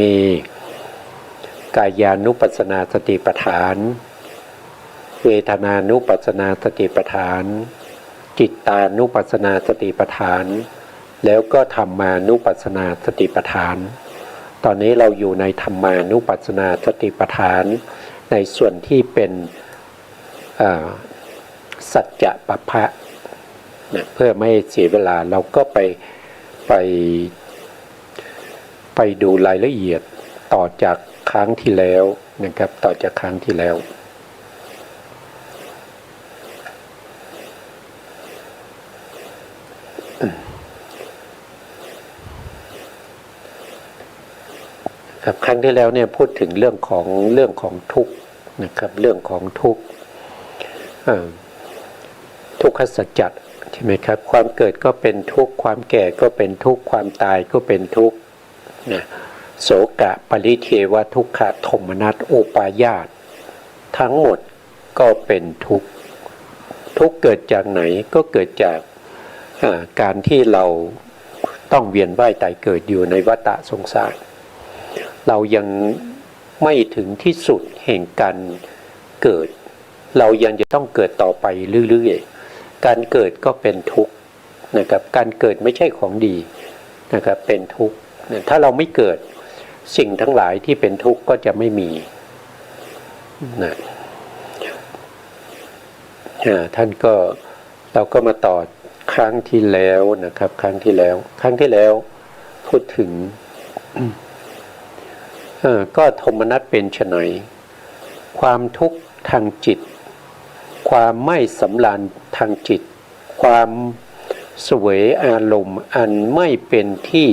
มีกายานุปัสสนาสติปัฏฐานเวทนานุปัสสนาสติปัฏฐานจิตตานุปัสสนาสติปัฏฐานแล้วก็ธรรมานุปัสสนาสติปัฏฐานตอนนี้เราอยู่ในธรรมานุปัสสนาสติปัฏฐานในส่วนที่เป็นสัจจะปัปพะนะเพื่อไม่เสียเวลาเราก็ไปดูรายละเอียดต่อจากครั้งที่แล้วนะครับต่อจากครั้งที่แล้วครับครั้งที่แล้วเนี่ยพูดถึงเรื่องของทุกข์นะครับเรื่องของทุกข์ทุกขสัจจะใช่ไหมครับความเกิดก็เป็นทุกข์ความแก่ก็เป็นทุกข์ความตายก็เป็นทุกข์นะโสกะปริเทวทุกขโทมนัสโอปายาสทั้งหมดก็เป็นทุกข์ทุกข์เกิดจากไหนก็เกิดจากการที่เราต้องเวียนว่ายตายเกิดอยู่ในวัฏสงสารเรายังไม่ถึงที่สุดแห่งการเกิดเรายังจะต้องเกิดต่อไปเรื่อยๆการเกิดก็เป็นทุกข์นะครับการเกิดไม่ใช่ของดีนะครับเป็นทุกข์ถ้าเราไม่เกิดสิ่งทั้งหลายที่เป็นทุกข์ก็จะไม่มีนะท่านก็เราก็มาต่อครั้งที่แล้วนะครับครั้งที่แล้วพูดถึงก็โทมนัสเป็นไฉนความทุกข์ทางจิตความไม่สำราญทางจิตความเสวยอารมณ์อันไม่เป็นที่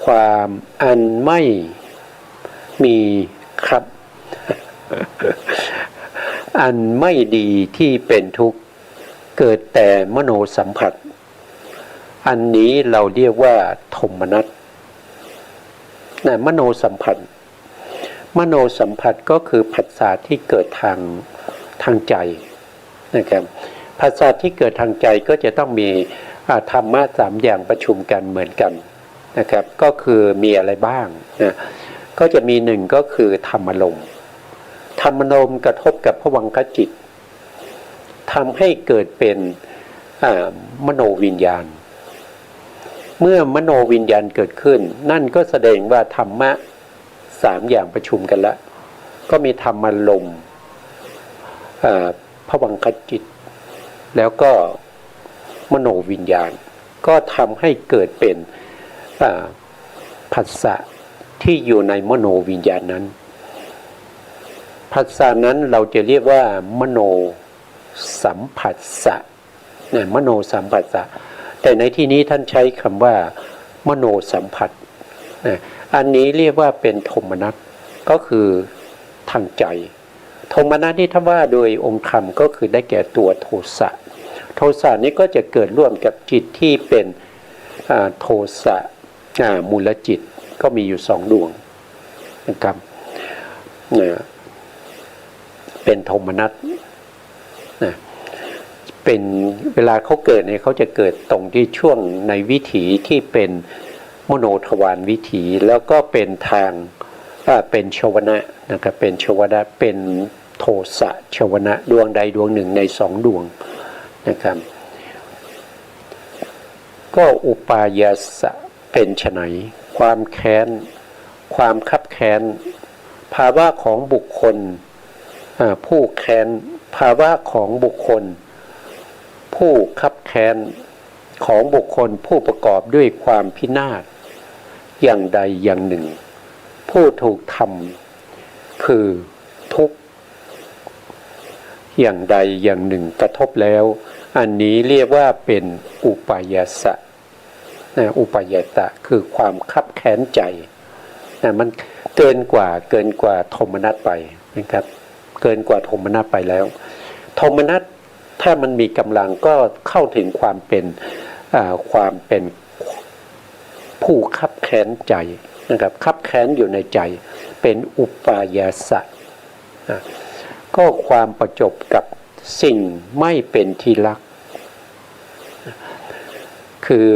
ความอันไม่มีครับ อันไม่ดีที่เป็นทุกข์เกิดแต่มโนสัมผัสอันนี้เราเรียกว่าโทมนัสมโนสัมผัสก็คือผัสสะที่เกิดทางใจนะครับผัสสะที่เกิดทางใจก็จะต้องมีธรรมะสามอย่างประชุมกันเหมือนกันนะครับก็คือมีอะไรบ้างนะก็จะมีหนึ่งก็คือธรรมารมณ์กระทบกับภวังคจิตทำให้เกิดเป็นมโนวิญญาณเมื่อมโนวิญญาณเกิดขึ้นนั่นก็แสดงว่าธรรมะสามอย่างประชุมกันแล้วก็มีธรรมารมณ์ภวังคจิตแล้วก็มโนวิญญาณก็ทำให้เกิดเป็นผัสสะที่อยู่ในมโนวิญญาณนั้นผัสสะนั้นเราจะเรียกว่ามโนสัมผัสสะมโนสัมผัสสะแต่ในที่นี้ท่านใช้คำว่ามโนสัมผัสอันนี้เรียกว่าเป็นโทมนัสก็คือทางใจโทมนัสนี่ถ้าว่าโดยองค์ธรรมก็คือได้แก่ตัวโทสะนี้ก็จะเกิดร่วมกับจิตที่เป็นโทสะมูลจิตก็มีอยู่สองดวงนะครับเป็นโทมนัสเป็นเวลาเขาเกิดเนี่ยเขาจะเกิดตรงที่ช่วงในวิถีที่เป็นมโนทวารวิถีแล้วก็เป็นทางเป็นชวนะนะครับเป็นชวนะเป็นโทสะชวนะดวงใดดวงหนึ่งในสองดวงนะครับก็อุปายาสะเป็นไฉนความแค้นความคับแค้นภาวะของบุคคลผู้แค้นภาวะของบุคคลผู้คับแค้นของบุคคลผู้ประกอบด้วยความพินาศอย่างใดอย่างหนึ่งผู้ถูกทำคือทุกข์อย่างใดอย่างหนึ่งกระทบแล้วอันนี้เรียกว่าเป็นอุปายาสะอุปายาสะคือความคับแค้นใจมันเกินกว่าโทมนัสไปนะครับเกินกว่าโทมนัสไปแล้วโทมนัสถ้ามันมีกำลังก็เข้าถึงความเป็นผู้คับแค้นใจนะครับคับแค้นอยู่ในใจเป็นอุปายาสะก็ความประจบกับสิ่งไม่เป็นที่รัก คือ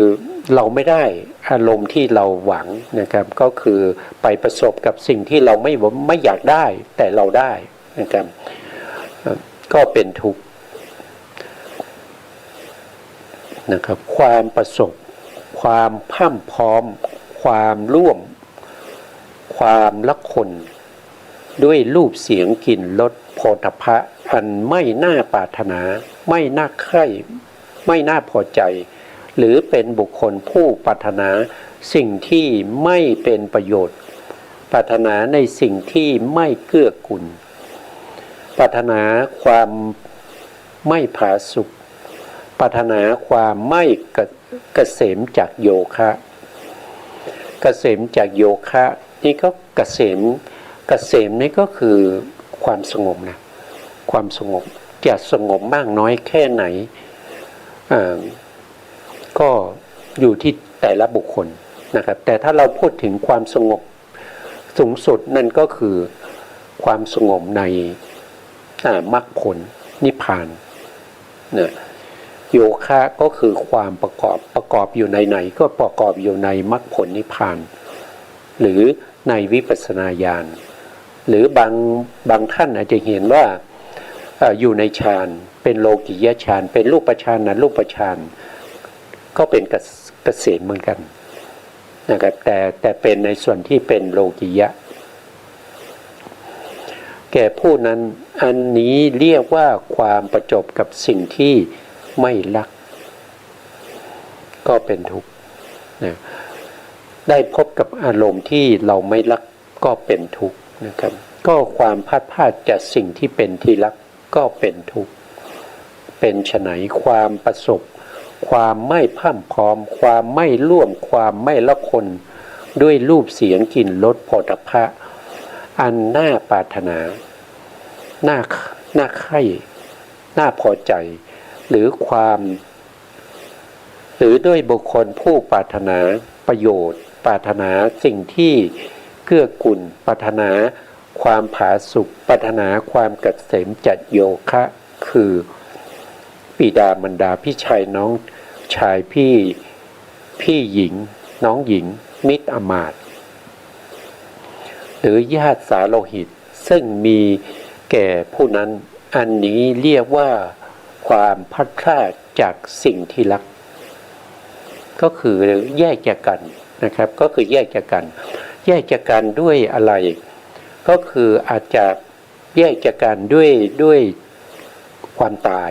เราไม่ได้อารมณ์ที่เราหวังนะครับก็คือไปประสบกับสิ่งที่เราไม่อยากได้แต่เราได้นะครับก็เป็นทุกข์นะครับความประสบความพรั่ำพร้อมความร่วมความละคนด้วยรูปเสียงกลิ่นรสโผฏฐัพพะอันไม่น่าปรารถนาไม่น่าใคร่ไม่น่าพอใจหรือเป็นบุคคลผู้ปรารถนาสิ่งที่ไม่เป็นประโยชน์ปรารถนาในสิ่งที่ไม่เกื้อกูลปรารถนาความไม่ผาสุกปรารถนาความไม่เกษมจากโยคะเกษมจากโยคะนี่ก็เกษมนี่ก็คือความสงบนะความสงบจะสงบมากน้อยแค่ไหนก็อยู่ที่แต่ละบุคคลนะครับแต่ถ้าเราพูดถึงความสงบสูงสุดนั่นก็คือความสงบในมรรคผลนิพพานนะโยคะก็คือความประกอบอยู่ในไหนก็ประกอบอยู่ในมรรคผลนิพพานหรือในวิปัสสนาญาณหรือบางท่านอาจจะเห็นว่าอยู่ในฌานเป็นโลกิยฌานเป็นรูปฌานนะรูปฌานก็เป็นเกษมเหมือนกันนะครับแต่เป็นในส่วนที่เป็นโลกิยะแก่ผู้นั้นอันนี้เรียกว่าความประจบกับสิ่งที่ไม่รักก็เป็นทุกข์นะได้พบกับอารมณ์ที่เราไม่รักก็เป็นทุกข์นะครับก็ความพลาดพลาดจากสิ่งที่เป็นที่รักก็เป็นทุกข์เป็นไฉนความประสบความไม่พรั่ำพร้อมความไม่ร่วมความไม่ละคนด้วยรูปเสียงกลิ่นรสโผฏฐัพพะอันน่าปรารถนาน่าใคร่น่าพอใจหรือด้วยบุคคลผู้ปรารถนาประโยชน์ปรารถนาสิ่งที่เกื้อกูลปรารถนาความผาสุกปรารถนาความเกษมจัดโยคะคือบิดามารดาพี่ชายน้องชายพี่หญิงน้องหญิงมิตรอมาตย์หรือญาติสาโลหิตซึ่งมีแก่ผู้นั้นอันนี้เรียกว่าความพลัดพรากจากสิ่งที่รักก็คือแยกจากกันนะครับก็คือแยกจากกันด้วยอะไรก็คืออาจจะแยกจากกันด้วยความตาย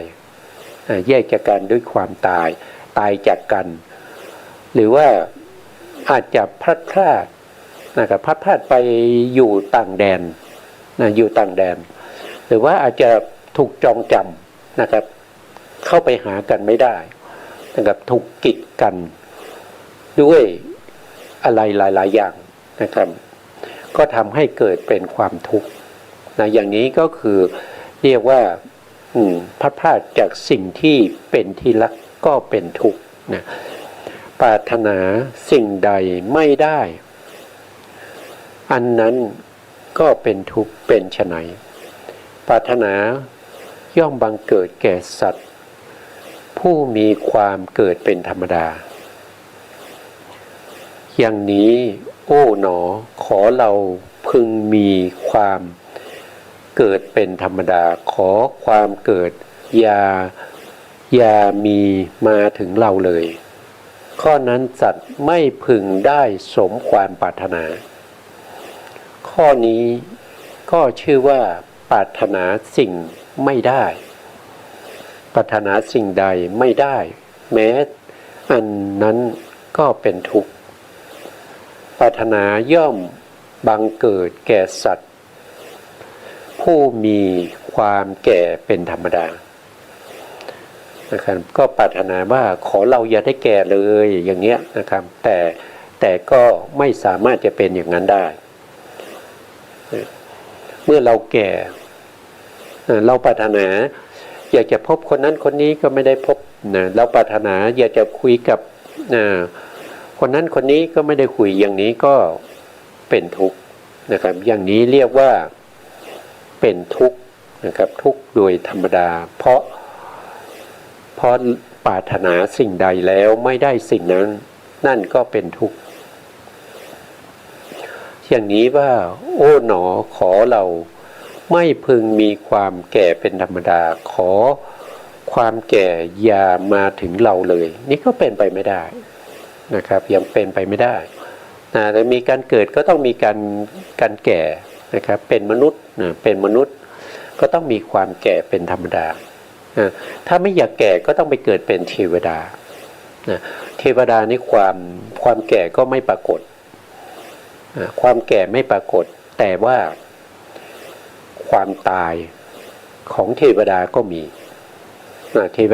แยกจากกันด้วยความตายจากกันหรือว่าอาจจะพลัดพรากนะครับพลัดพรากไปอยู่ต่างแดนอยู่ต่างแดนหรือว่าอาจจะถูกจองจำนะครับเข้าไปหากันไม่ได้นะครับถูกกีดกันด้วยอะไรหลายๆอย่างนะครับก็ทำให้เกิดเป็นความทุกข์นะอย่างนี้ก็คือเรียกว่าพลัดพรากจากสิ่งที่เป็นที่รักก็เป็นทุกข์นะปรารถนาสิ่งใดไม่ได้อันนั้นก็เป็นทุกข์เป็นไฉนปรารถนาย่อมบังเกิดแก่สัตว์ผู้มีความเกิดเป็นธรรมดาอย่างนี้โอ้หนอขอเราพึงมีความเกิดเป็นธรรมดาขอความเกิดอย่ามีมาถึงเราเลยข้อนั้นสัตว์ไม่พึงได้สมความปรารถนาข้อนี้ก็ชื่อว่าปรารถนาสิ่งไม่ได้ปรารถนาสิ่งใดไม่ได้แม้อันนั้นก็เป็นทุกข์ปรารถนาย่อมบังเกิดแก่สัตว์ผู้มีความแก่เป็นธรรมดานะครับก็ปรารถนาว่าขอเราอย่าได้แก่เลยอย่างเงี้ยนะครับแต่ก็ไม่สามารถจะเป็นอย่างนั้นได้เมื่อเราแก่เราปรารถนาอยากจะพบคนนั้นคนนี้ก็ไม่ได้พบนะเราปรารถนาอยากจะคุยกับคนนั้นคนนี้ก็ไม่ได้คุยอย่างนี้ก็เป็นทุกข์นะครับอย่างนี้เรียกว่าเป็นทุกข์นะครับทุกข์โดยธรรมดาเพราะ ปรารถนาสิ่งใดแล้วไม่ได้สิ่งนั้นนั่นก็เป็นทุกข์อย่างนี้ว่าโอ้หนอขอเราไม่พึงมีความแก่เป็นธรรมดาขอความแก่อย่ามาถึงเราเลยนี่ก็เป็นไปไม่ได้นะครับยังเป็นไปไม่ได้แต่มีการเกิดก็ต้องมีการแก่นะครับเป็นมนุษย์เป็นมนุษย์ก็ต้องมีความแก่เป็นธรรมดาถ้าไม่อยากแก่ก็ต้องไปเกิดเป็นเทวดาเทวดานี่ความแก่ก็ไม่ปรากฏความแก่ไม่ปรากฏแต่ว่าความตายของเทวดาก็มีเทว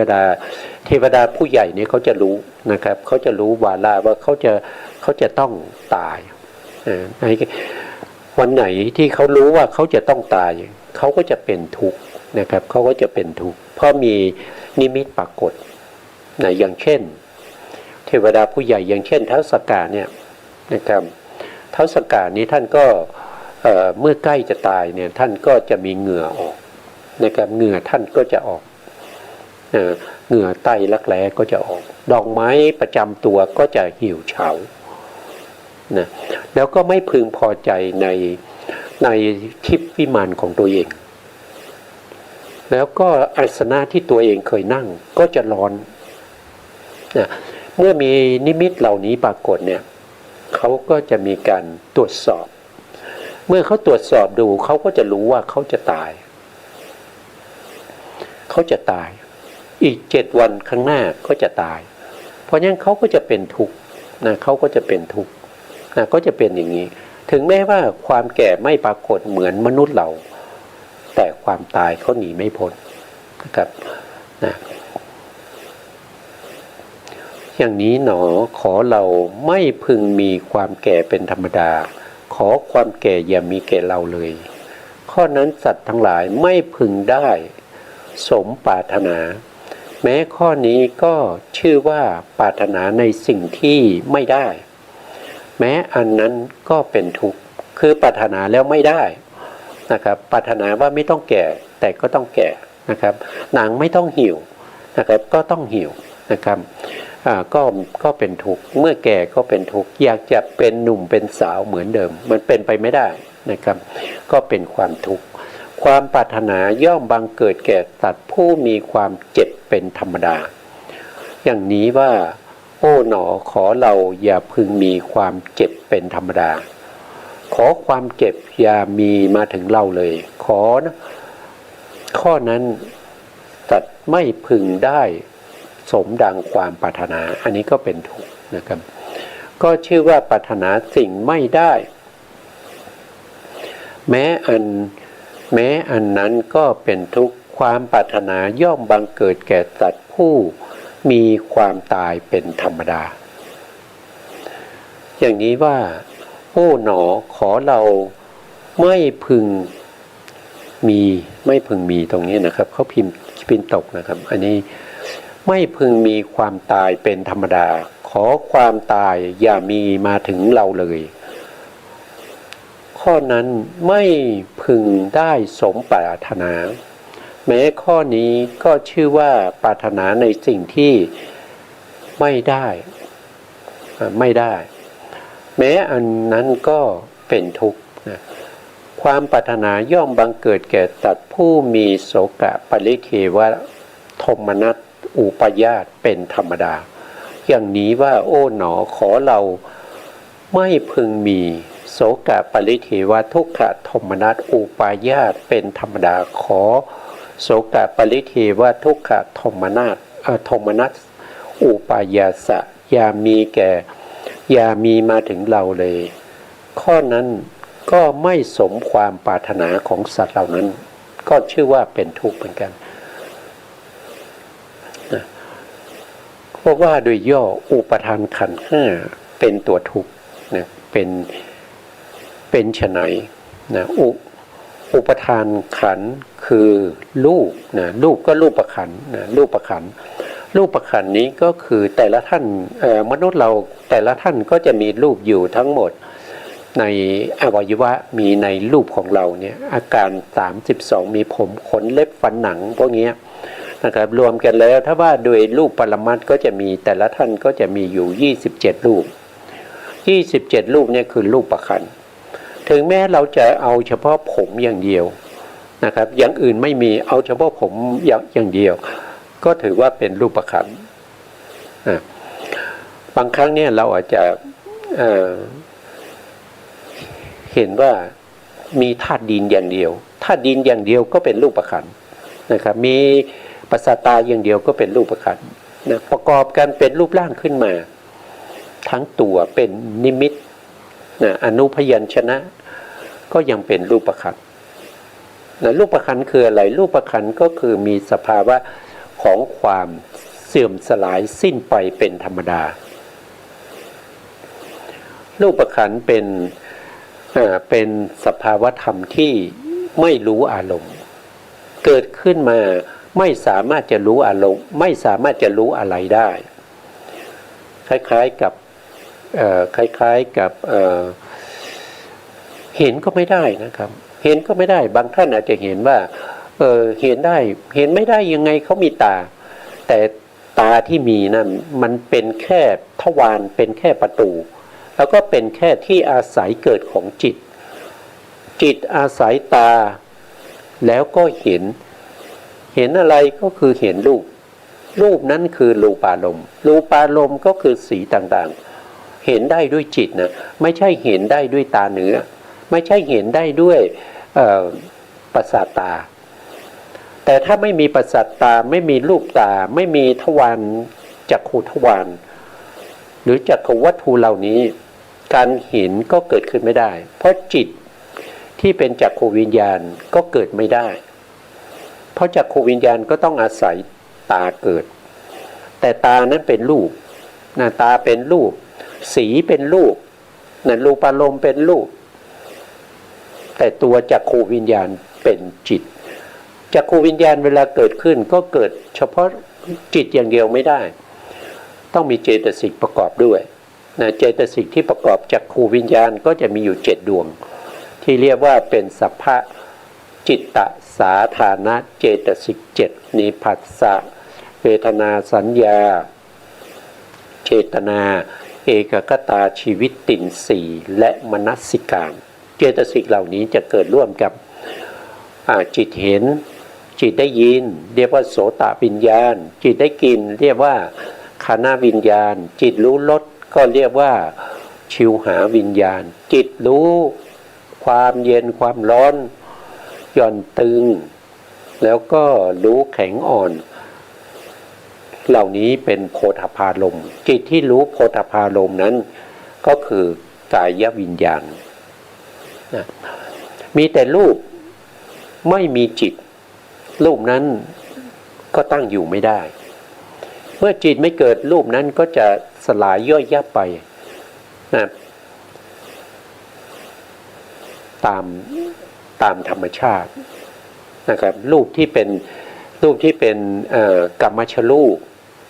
ดาผู้ใหญ่เนี่ยเขาจะรู้นะครับเขาจะรู้วาระว่าเขาจะต้องตายวันไหนที่เขารู้ว่าเขาจะต้องตายเขาก็จะเป็นทุกข์นะครับเขาก็จะเป็นทุกข์เพราะมีนิมิตปรากฏอย่างเช่นเทวดาผู้ใหญ่อย่างเช่นท้าวสักกะเนี่ยนะครับท้าวสักกะนี้ท่านก็เมื่อใกล้จะตายเนี่ยท่านก็จะมีเหงื่อออกนะครับเหงื่อท่านก็จะออกเหงื่อใต้รักแร้ก็จะออกดอกไม้ประจำตัวก็จะเหี่ยวเฉานะแล้วก็ไม่พึงพอใจในทิพย์วิมานของตัวเองแล้วก็อาสนะที่ตัวเองเคยนั่งก็จะร้อนนะเมื่อมีนิมิตเหล่านี้ปรากฏเนี่ยเขาก็จะมีการตรวจสอบเมื่อเขาตรวจสอบดูเขาก็จะรู้ว่าเขาจะตายอีก7 วันข้างหน้าก็จะตายเพราะฉะนั้นเขาก็จะเป็นทุกข์นะเขาก็จะเป็นทุกข์นะก็จะเป็นอย่างนี้ถึงแม้ว่าความแก่ไม่ปรากฏเหมือนมนุษย์เราแต่ความตายเขาหนีไม่พ้นนะครับนะอย่างนี้หนอขอเราไม่พึงมีความแก่เป็นธรรมดาขอความแก่อย่ามีแก่เราเลยข้อนั้นสัตว์ทั้งหลายไม่พึงได้สมปรารถนาแม้ข้อนี้ก็ชื่อว่าปรารถนาในสิ่งที่ไม่ได้แม้อันนั้นก็เป็นทุกข์คือปรารถนาแล้วไม่ได้นะครับปรารถนาว่าไม่ต้องแก่แต่ก็ต้องแก่นะครับหนังไม่ต้องหิวนะครับก็ต้องหิวนะครับก็เป็นทุกข์เมื่อแก่ก็เป็นทุกข์อยากจะเป็นหนุ่มเป็นสาวเหมือนเดิมมันเป็นไปไม่ได้นะครับก็เป็นความทุกข์ความปรารถนาย่อมบังเกิดแก่สัตว์ผู้มีความเจ็บเป็นธรรมดาอย่างนี้ว่าโอ้หนอขอเราอย่าพึงมีความเจ็บเป็นธรรมดาขอความเจ็บอย่ามีมาถึงเราเลยขอนะข้อนั้นสัตว์ไม่พึงได้สมดังความปรารถนาอันนี้ก็เป็นทุกข์นะครับก็ชื่อว่าปรารถนาสิ่งไม่ได้แม้อันนั้นก็เป็นทุกข์ความปรารถนาย่อมบังเกิดแก่สัตว์ผู้มีความตายเป็นธรรมดาอย่างนี้ว่าโอ้หนอขอเราไม่พึงมีตรงนี้นะครับเขาพิมพ์ตกนะครับอันนี้ไม่พึงมีความตายเป็นธรรมดาขอความตายอย่ามีมาถึงเราเลยข้อนั้นไม่พึงได้สมปรารถนาแม้ข้อนี้ก็ชื่อว่าปรารถนาในสิ่งที่ไม่ได้แม้อันนั้นก็เป็นทุกข์นะความปรารถนาย่อมบังเกิดแก่สัตว์ผู้มีโสกะปริเทวะโทมนัสอุปาญาตเป็นธรรมดาอย่างนี้ว่าโอ้หนอขอเราไม่พึงมีโสกะปริเทวะทุกขโทมนัสอุปาญาตเป็นธรรมดาขอโสกะปริเทวะทุกขโทมนัสอุปาญาสะอย่ามีมาถึงเราเลยข้อนั้นก็ไม่สมความปรารถนาของสัตว์เหล่านั้นก็ชื่อว่าเป็นทุกข์เหมือนกันเพราะว่าโดยย่ออุปทานขันธ์ห้าเป็นตัวทุกข์นะเป็นไฉนนะอุปทานขันธ์คือรูปนะรูปก็รูปขันธ์นะรูปขันธ์นี้ก็คือแต่ละท่านมนุษย์เราแต่ละท่านก็จะมีรูปอยู่ทั้งหมดในอวัยวะมีในรูปของเราเนี่ยอาการ32มีผมขนเล็บฟันหนังพวกนี้ นะครับรวมกันแล้วถ้าว่าโดยรูปปรมัตถ์ก็จะมีแต่ละท่านก็จะมีอยู่27รูป27รูปเนี่ยคือรูปประคันถึงแม้เราจะเอาเฉพาะผมอย่างเดียวนะครับอย่างอื่นไม่มีเอาเฉพาะผมอย่างเดียวก็ถือว่าเป็นรูปประคันบางครั้งเนี่ยเราอาจจะเห็นว่ามีธาตุดินอย่างเดียวธาตุดินอย่างเดียวก็เป็นรูปประคันนะครับมีประสาทตาอย่างเดียวก็เป็นรูปประคันนะประกอบกันเป็นรูปร่างขึ้นมาทั้งตัวเป็นนิมิตนะอนุพยัญชนะก็ยังเป็นรูปประคันนะรูปประคันคืออะไรรูปประคันก็คือมีสภาวะของความเสื่อมสลายสิ้นไปเป็นธรรมดารูปประคันเป็นสภาวะธรรมที่ไม่รู้อารมณ์เกิดขึ้นมาไม่สามารถจะรู้อารมณ์ไม่สามารถจะรู้อะไรได้คล้ายๆกับเห็นก็ไม่ได้นะครับเห็นก็ไม่ได้บางท่านอาจจะเห็นว่าเห็นได้เห็นไม่ได้ยังไงเขามีตาแต่ตาที่มีนั่นมันเป็นแค่ทวารเป็นแค่ประตูแล้วก็เป็นแค่ที่อาศัยเกิดของจิตอาศัยตาแล้วก็เห็นอะไรก็คือเห็นรูปนั้นคือรูปารมณ์รูปารมณ์ก็คือสีต่างๆเห็นได้ด้วยจิตนะไม่ใช่เห็นได้ด้วยตาเนื้อไม่ใช่เห็นได้ด้วยประสาทตาแต่ถ้าไม่มีประสาทตาไม่มีรูปตาไม่มีทวารจักขุทวารหรือจักขวัตถุเหล่านี้การเห็นก็เกิดขึ้นไม่ได้เพราะจิตที่เป็นจักขวิญญาณก็เกิดไม่ได้เพราะจักขวิญญาณก็ต้องอาศัยตาเกิดแต่ตานั้นเป็นรูปนะตาเป็นรูปสีเป็นรูปนะรูปอารมณ์เป็นรูปแต่ตัวจักขวิญญาณเป็นจิตจักขวิญญาณเวลาเกิดขึ้นก็เกิดเฉพาะจิตอย่างเดียวไม่ได้ต้องมีเจตสิกประกอบด้วยนะเจตสิกที่ประกอบจักขวิญญาณก็จะมีอยู่7ดวงที่เรียกว่าเป็นสัพพะจิตตสาธานะเจตสิก7นิผัสสะเวทนาสัญญาเจตนาเอกคตาชีวิตติน4และมนสิการเจตสิกเหล่านี้จะเกิดร่วมกับจิตเห็นจิตได้ยินเรียกว่าโสตวิญญาณจิตได้กลิ่นเรียกว่าฆานวิญญาณจิตรู้รสก็เรียกว่าชิวหาวิญญาณจิตรู้ความเย็นความร้อนหย่อนตึงแล้วก็รู้แข็งอ่อนเหล่านี้เป็นโพธพารมณ์จิตที่รู้โพธพารมณ์นั้นก็คือกายวิญญาณนะมีแต่รูปไม่มีจิตรูปนั้นก็ตั้งอยู่ไม่ได้เมื่อจิตไม่เกิดรูปนั้นก็จะสลายย่อยยับไปนะตามธรรมชาตินะครับรูปที่เป็นกรรมชรูป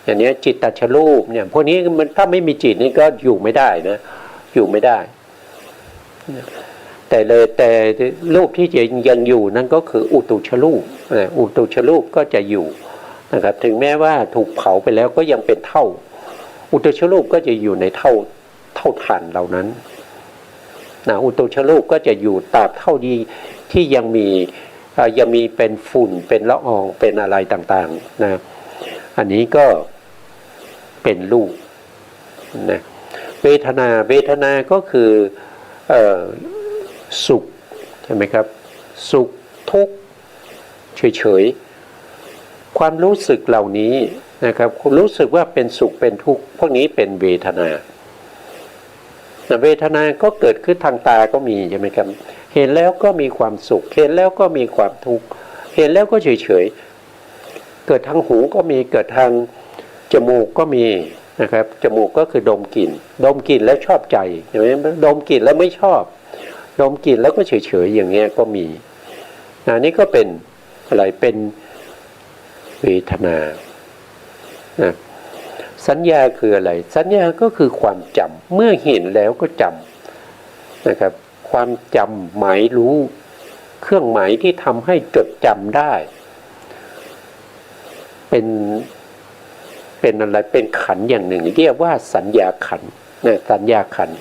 อย่างนี้จิตตชรูปเนี่ยพวกนี้มันถ้าไม่มีจิตนี่ก็อยู่ไม่ได้นะอยู่ไม่ได้แต่รูปที่ยังอยู่นั่นก็คืออุตุชรูปอุตุชรูปก็จะอยู่นะครับถึงแม้ว่าถูกเผาไปแล้วก็ยังเป็นเท่าอุตุชรูปก็จะอยู่ในเท่าฐานเหล่านั้นนะอุตุชรูปก็จะอยู่ตราบเท่าดีที่ยังมีเป็นฝุ่นเป็นละอองเป็นอะไรต่างๆนะอันนี้ก็เป็นรูปนะเวทนาก็คือสุขใช่ไหมครับสุขทุกข์เฉยๆความรู้สึกเหล่านี้นะครับรู้สึกว่าเป็นสุขเป็นทุกข์พวกนี้เป็นเวทนาเวทนาก็เกิดขึ้นทางตาก็มีใช่ไหมครับเห็นแล้วก็มีความสุขเห็นแล้วก็มีความทุกข์เห็นแล้วก็เฉยๆเกิดทางหูก็มีเกิดทางจมูกก็มีนะครับจมูกก็คือดมกลิ่นแล้วชอบใจใช่ไหมดมกลิ่นแล้วไม่ชอบดมกลิ่นแล้วก็เฉยๆอย่างเงี้ยก็มีนี่ก็เป็นอะไรเป็นเวทนาสัญญาคืออะไรสัญญาก็คือความจำเมื่อเห็นแล้วก็จำนะครับความจำหมายรู้เครื่องหมายที่ทำให้จดจำได้ เป็นอะไรเป็นขันธ์อย่างหนึ่งเรียกว่าสัญญาขันธ์นะสัญญาขันธ์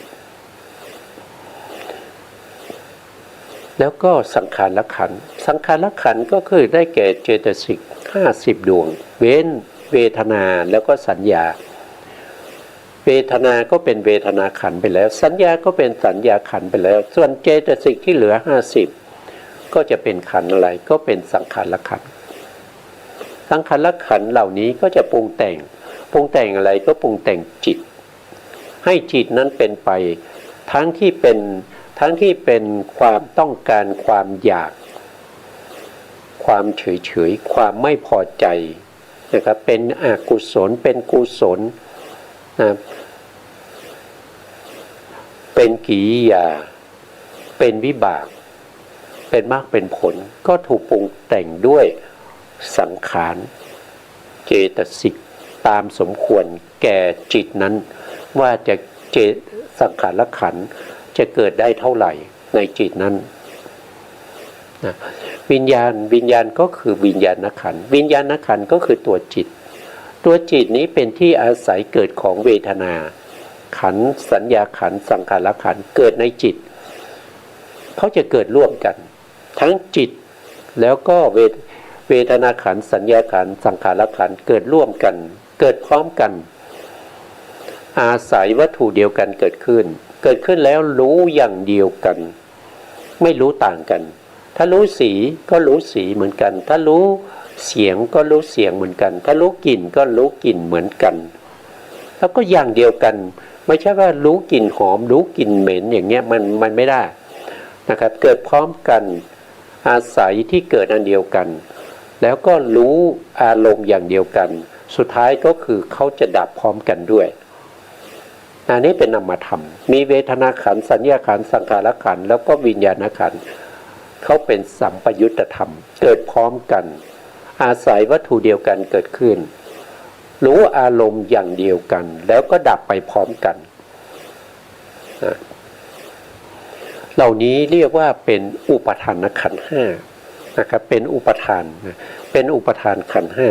แล้วก็สังขารขันธ์สังขารขันธ์ก็คือได้แก่เจตสิก50 ดวงเว้นเวทนาแล้วก็สัญญาเวทนาก็เป็นเวทนาขันธ์ไปแล้วสัญญาก็เป็นสัญญาขันธ์ไปแล้วส่วนเจตสิกที่เหลือ50ก็จะเป็นขันธ์อะไรก็เป็นสังขารขันธ์สังขารขันธ์เหล่านี้ก็จะปรุงแต่งอะไรก็ปรุงแต่งจิตให้จิตนั้นเป็นไปทั้งที่เป็นความต้องการความอยากความเฉยความไม่พอใจนะครับเป็นอกุศลเป็นกุศลนะเป็นกิริยาเป็นวิบากเป็นมรรคเป็นผลก็ถูกปรุงแต่งด้วยสังขารเจตสิกตามสมควรแก่จิตนั้นว่าจะสังขารขันธ์จะเกิดได้เท่าไหร่ในจิตนั้นนะวิญญาณก็คือวิญญาณขันธ์วิญญาณขันธ์ก็คือตัวจิตนี้เป็นที่อาศัยเกิดของเวทนาขันธ์สัญญาขันธ์สังขารขันธ์เกิดในจิตเขาจะเกิดร่วมกันทั้งจิตแล้วก็เวทนาขันธ์สัญญาขันธ์สังขารขันธ์เกิดร่วมกันเกิดพร้อมกันอาศัยวัตถุเดียวกันเกิดขึ้นแล้วรู้อย่างเดียวกันไม่รู้ต่างกันถ้ารู้สีก็รู้สีเหมือนกันถ้ารู้เสียงก็รู้เสียงเหมือนกันถ้ารู้กลิ่นก็รู้กลิ่นเหมือนกันแล้วก็อย่างเดียวกันไม่ใช่ว่ารู้กลิ่นหอมรู้กลิ่นเหม็นอย่างเงี้ยมันไม่ได้นะครับเกิดพร้อมกันอาศัยที่เกิดอันเดียวกันแล้วก็รู้อารมณ์อย่างเดียวกันสุดท้ายก็คือเขาจะดับพร้อมกันด้วยอันนี้เป็นนามธรรมมีเวทนาขันธ์สัญญาขันธ์สังขารขันธ์แล้วก็วิญญาณขันธ์เขาเป็นสัมปยุตตธรรมเกิดพร้อมกันอาศัยวัตถุเดียวกันเกิดขึ้นรู้อารมณ์อย่างเดียวกันแล้วก็ดับไปพร้อมกันเหล่านี้เรียกว่าเป็นอุปทานขันธ์ห้านะครับเป็นอุปทานขันธ์ห้า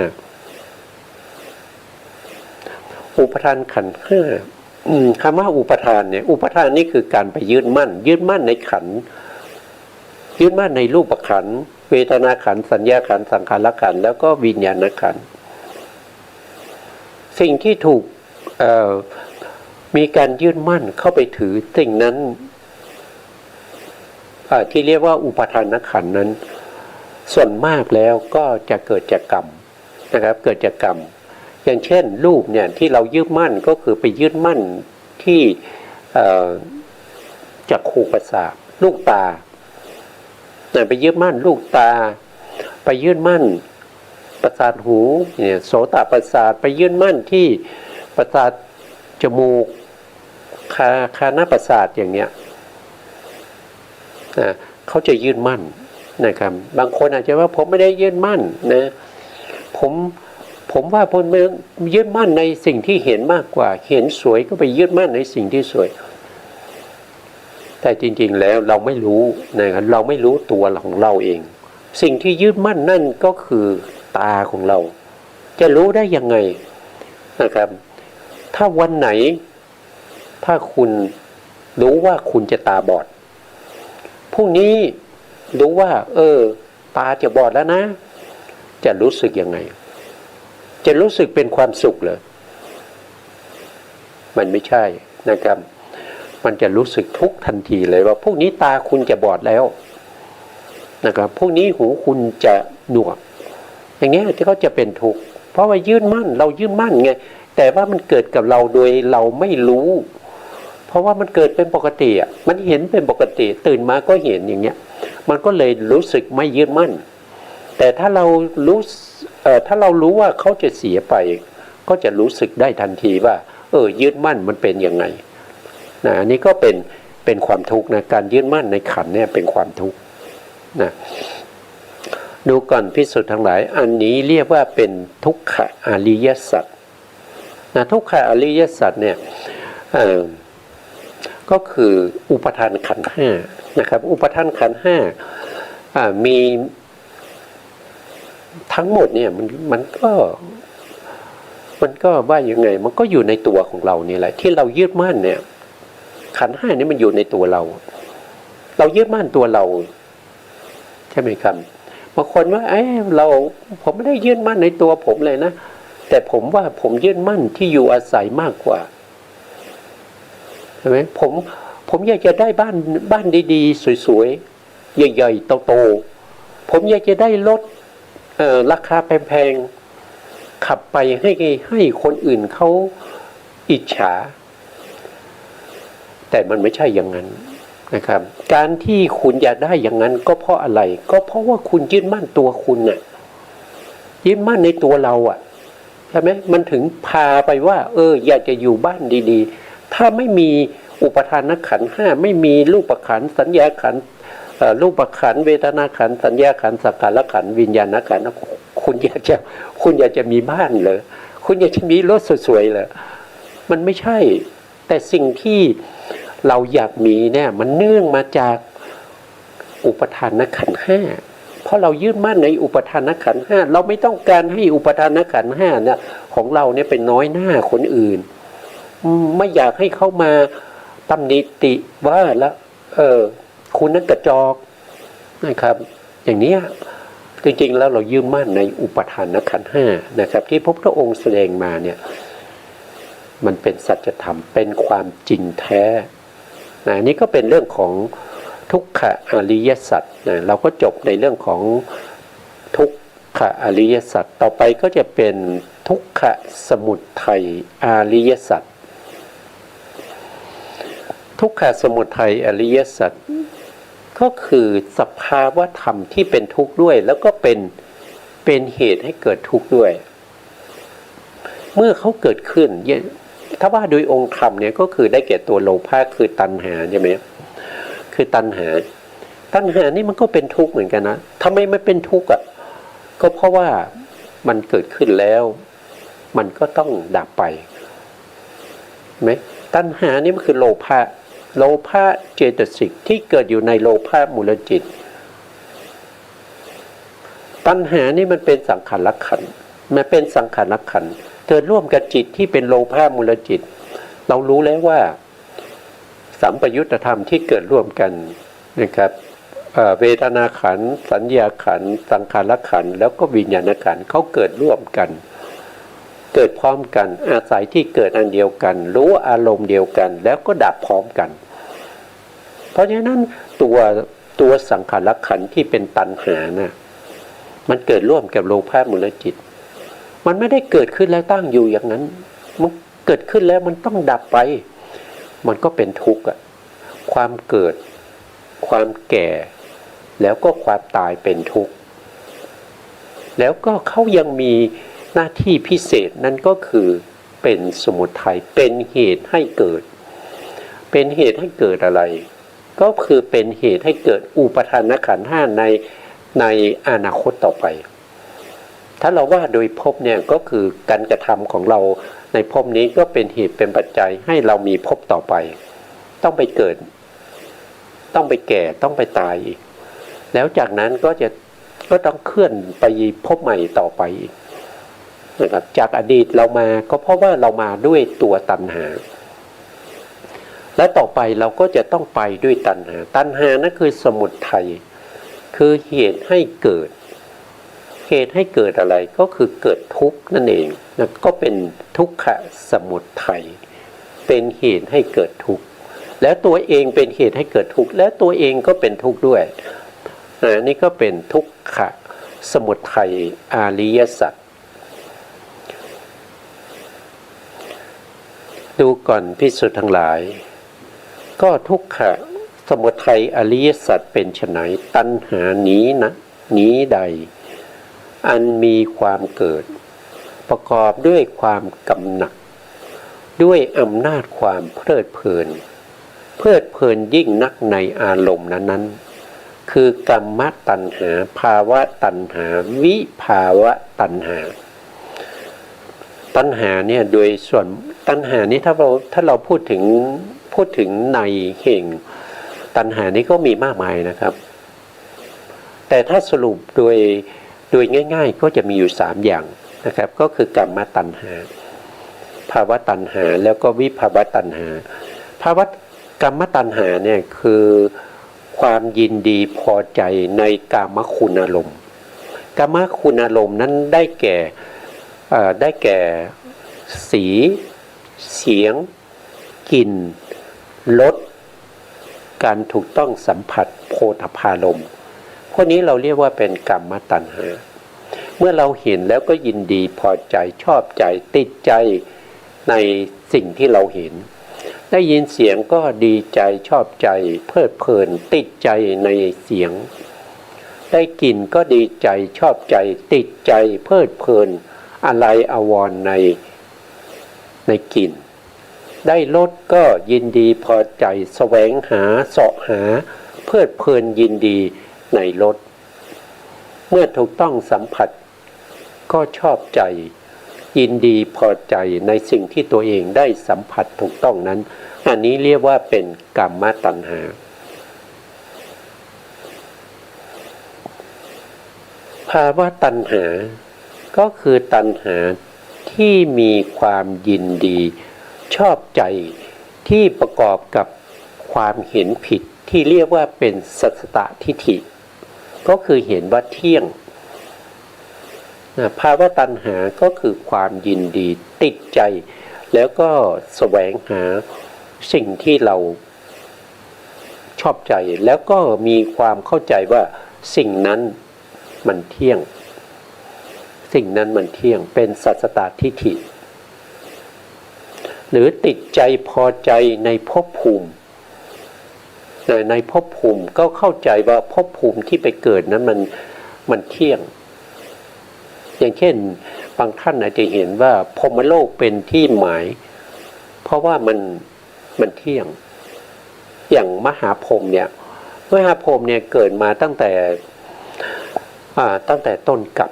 อุปทานขันธ์ห้าคำว่าอุปทานเนี่ยอุปทานนี่คือการไปยึดมั่นในขันธ์ยึดมั่นในรูปขันธ์เวทนาขันธ์สัญญาขันธ์สังขารขันธ์แล้วก็วิญญาณขันธ์สิ่งที่ถูกมีการยึดมั่นเข้าไปถือสิ่งนั้นที่เรียกว่าอุปทานขันธ์นั้นส่วนมากแล้วก็จะเกิดจากกรรมนะครับเกิดจากกรรมอย่างเช่นรูปเนี่ยที่เรายึดมั่นก็คือไปยึดมั่นที่จักขุประสาทลูกตาไปยึดมั่นลูกตาไปยึดมั่นประสาทหูเนี่ยโสตประสาทไปยึดมั่นที่ประสาทจมูกคานาประสาทอย่างเนี้ยเขาจะยึดมั่นนะครับบางคนอาจจะว่าผมไม่ได้ยึดมั่นนะผมว่าผมยึดมั่นในสิ่งที่เห็นมากกว่าเห็นสวยก็ไปยึดมั่นในสิ่งที่สวยแต่จริงๆแล้วเราไม่รู้นะครับเราไม่รู้ตัวของเราเองสิ่งที่ยึดมั่นนั่นก็คือตาของเราจะรู้ได้ยังไงนะครับถ้าวันไหนถ้าคุณรู้ว่าคุณจะตาบอดพรุ่งนี้รู้ว่าตาจะบอดแล้วนะจะรู้สึกยังไงจะรู้สึกเป็นความสุขเหรอมันไม่ใช่นะครับมันจะรู้สึกทุกข์ทันทีเลยว่าพรุ่งนี้ตาคุณจะบอดแล้วนะครับพรุ่งนี้หูคุณจะหนวกอย่างเงี้ยที่เขาจะเป็นทุกข์เพราะว่ายึดมั่นเรายึดมั่นไงแต่ว่ามันเกิดกับเราโดยเราไม่รู้เพราะว่ามันเกิดเป็นปกติอ่ะมันเห็นเป็นปกติตื่นมาก็เห็นอย่างเงี้ยมันก็เลยรู้สึกไม่ยึดมั่นแต่ถ้าเรารู้ว่าเขาจะเสียไปก็จะรู้สึกได้ทันทีว่ายึดมั่นมันเป็นยังไงนะอันนี้ก็เป็นความทุกข์นะการยึดมั่นในขันธ์เนี่ยเป็นความทุกข์นะดูก่อนภิกษุทั้งหลายอันนี้เรียกว่าเป็นทุกขอริยสัจนะทุกขอริยสัจเนี่ยก็คืออุปทานขันธ์ห้านะครับอุปทานขันธ์ห้า ทั้งหมดเนี่ยมันก็ว่ายังไงมันก็อยู่ในตัวของเรานี่แหละที่เรายึดมั่นเนี่ยขันธ์ห้านี่มันอยู่ในตัวเรายึดมั่นตัวเราใช่ไหมครับบางคนว่าผมไม่ได้ยึดมั่นในตัวผมเลยนะแต่ผมว่าผมยึดมั่นที่อยู่อาศัยมากกว่าใช่ไหมผมอยากจะได้บ้านดีๆสวยๆใหญ่ๆโตๆผมอยากจะได้รถราคาแพงๆขับไปให้คนอื่นเขาอิจฉาแต่มันไม่ใช่อย่างนั้นนะครับการที่คุณอยากได้อย่างนั้นก็เพราะอะไรก็เพราะว่าคุณยึดมั่นตัวคุณน่ะยึดมั่นในตัวเราอ่ะใช่ไหมมันถึงพาไปว่าอยากจะอยู่บ้านดีๆถ้าไม่มีอุปทานขันธ์ห้าไม่มีรูปขันธ์สัญญาขันธ์รูปขันธ์เวทนาขันธ์สัญญาขันธ์สังขารขันธ์วิญญาณขันธ์คุณอยากจะมีบ้านเหรอคุณอยากจะมีรถสวยๆเหรอมันไม่ใช่แต่สิ่งที่เราอยากมีเนี่ยมันเนื่องมาจากอุปทานขันธ์ห้าเพราะเรายึดมั่นในอุปทานขันธ์ห้าเราไม่ต้องการให้อุปทานขันธ์ห้าเนี่ยของเราเนี่ยเป็นน้อยหน้าคนอื่นไม่อยากให้เขามาตำหนิติว่าแล้วคุณนั่นกระจอกนะครับอย่างนี้จริงๆแล้วเรายึดมั่นในอุปทานขันธ์ห้านะครับที่พระพุทธองค์แสดงมาเนี่ยมันเป็นสัจธรรมเป็นความจริงแท้นี่ก็เป็นเรื่องของทุกขอริยสัจเราก็จบในเรื่องของทุกขอริยสัจต่อไปก็จะเป็นทุกขสมุทัยอริยสัจทุกขสมุทัยอริยสัจก็คือสภาวะธรรมที่เป็นทุกข์ด้วยแล้วก็เป็นเหตุให้เกิดทุกข์ด้วยเมื่อเขาเกิดขึ้นถ้าว่าโดยองค์ธรรมเนี่ยก็คือได้แก่ตัวโลภะคือตัณหาใช่ไหมคือตัณหานี่มันก็เป็นทุกข์เหมือนกันนะทำไมไม่เป็นทุกข์อ่ะก็เพราะว่ามันเกิดขึ้นแล้วมันก็ต้องดับไปไหมตัณหานี่มันคือโลภะเจตสิกที่เกิดอยู่ในโลภะมูลจิตตัณหานี่มันเป็นสังขารขันธ์มันเป็นสังขารขันธ์เกิดร่วมกับจิตที่เป็นโลภะมูลจิตเรารู้แล้วว่าสัมปยุตธรรมที่เกิดร่วมกันนะครับเวทนาขันธ์สัญญาขันธ์สังขารขันธ์แล้วก็วิญญาณขันธ์เขาเกิดร่วมกันเกิดพร้อมกันอาศัยที่เกิดอันเดียวกันรู้อารมณ์เดียวกันแล้วก็ดับพร้อมกันเพราะฉะนั้นตัวสังขารขันธ์ที่เป็นตัณหานะมันเกิดร่วมกับโลภะมูลจิตมันไม่ได้เกิดขึ้นแล้วตั้งอยู่อย่างนั้นมันเกิดขึ้นแล้วมันต้องดับไปมันก็เป็นทุกข์อ่ะความเกิดความแก่แล้วก็ความตายเป็นทุกข์แล้วก็เขายังมีหน้าที่พิเศษนั่นก็คือเป็นสมุทัยเป็นเหตุให้เกิดอะไรก็คือเป็นเหตุให้เกิดอุปทานขันธ์ห้าในอนาคตต่อไปถ้าเราว่าโดยภพเนี่ยก็คือการกระทำของเราในภพนี้ก็เป็นเหตุเป็นปัจจัยให้เรามีภพต่อไปต้องไปเกิดต้องไปแก่ต้องไปตายอีกแล้วจากนั้นก็ต้องเคลื่อนไปภพใหม่ต่อไปอีกนะครับจากอดีตเรามาก็เพราะว่าเรามาด้วยตัวตัณหาและต่อไปเราก็จะต้องไปด้วยตัณหานั่นคือสมุทัยคือเหตุให้เกิดอะไรก็คือเกิดทุกข์นั่นเองนะก็เป็นทุกขสมุทัยเป็นเหตุให้เกิดทุกข์แล้วตัวเองเป็นเหตุให้เกิดทุกข์และตัวเองก็เป็นทุกข์ด้วยนี่ก็เป็นทุกขสมุทัยอริยสัจดูก่อนภิกษุทั้งหลายก็ทุกขสมุทัยอริยสัจเป็นไฉนตัณหานี้ใดอันมีความเกิดประกอบด้วยความกำหนัดด้วยอำนาจความเพลิดเพลินยิ่งนักในอารมณ์นั้นคือกรรมตัณหาภาวะตัณหาวิภาวะตัณหาเนี่ยโดยส่วนตัณหานี้ถ้าเราพูดถึงในแห่งตัณหานี้ก็มีมากมายนะครับแต่ถ้าสรุปโดย โดยง่ายๆก็จะมีอยู่3อย่างนะครับก็คือกรรมตัณหาภาวะตัณหาแล้วก็วิภาวะตัณหาภาวะกรรมตัณหาเนี่ยคือความยินดีพอใจในกามคุณอารมณ์กามคุณอารมณ์นั้นได้แก่สีเสียงกลิ่นรสการถูกต้องสัมผัสโผฏฐัพพารมณ์พวกนี้เราเรียกว่าเป็นกรรมตัณหาเมื่อเราเห็นแล้วก็ยินดีพอใจชอบใจติดใจในสิ่งที่เราเห็นได้ยินเสียงก็ดีใจชอบใจเพลิดเพลินติดใจในเสียงได้กลิ่นก็ดีใจชอบใจติดใจเพลิดเพลินอะไรอาวรณ์ในกลิ่นได้รสก็ยินดีพอใจแสวงหาเสาะหาเพลิดเพลินยินดีในรสเมื่อถูกต้องสัมผัสก็ชอบใจยินดีพอใจในสิ่งที่ตัวเองได้สัมผัสถูกต้องนั้นอันนี้เรียกว่าเป็นกามตัณหาภาวะตัณหาก็คือตัณหาที่มีความยินดีชอบใจที่ประกอบกับความเห็นผิดที่เรียกว่าเป็นสัสตทิฏฐิก็คือเห็นว่าเที่ยงภาวะตัณหาก็คือความยินดีติดใจแล้วก็แสวงหาสิ่งที่เราชอบใจแล้วก็มีความเข้าใจว่าสิ่งนั้นมันเที่ยงสิ่งนั้นมันเที่ยงเป็นสัสตทิฏฐิหรือติดใจพอใจในภพภูมิในภพภูมิก็เข้าใจว่าภพภูมิที่ไปเกิดนั้นมันเที่ยงอย่างเช่นบางท่านอาจจะเห็นว่าพรหมโลกเป็นที่หมายเพราะว่ามันเที่ยงอย่างมหาพรหมเนี่ยมหาพรหมเนี่ยเกิดมาตั้งแต่ต้นกับ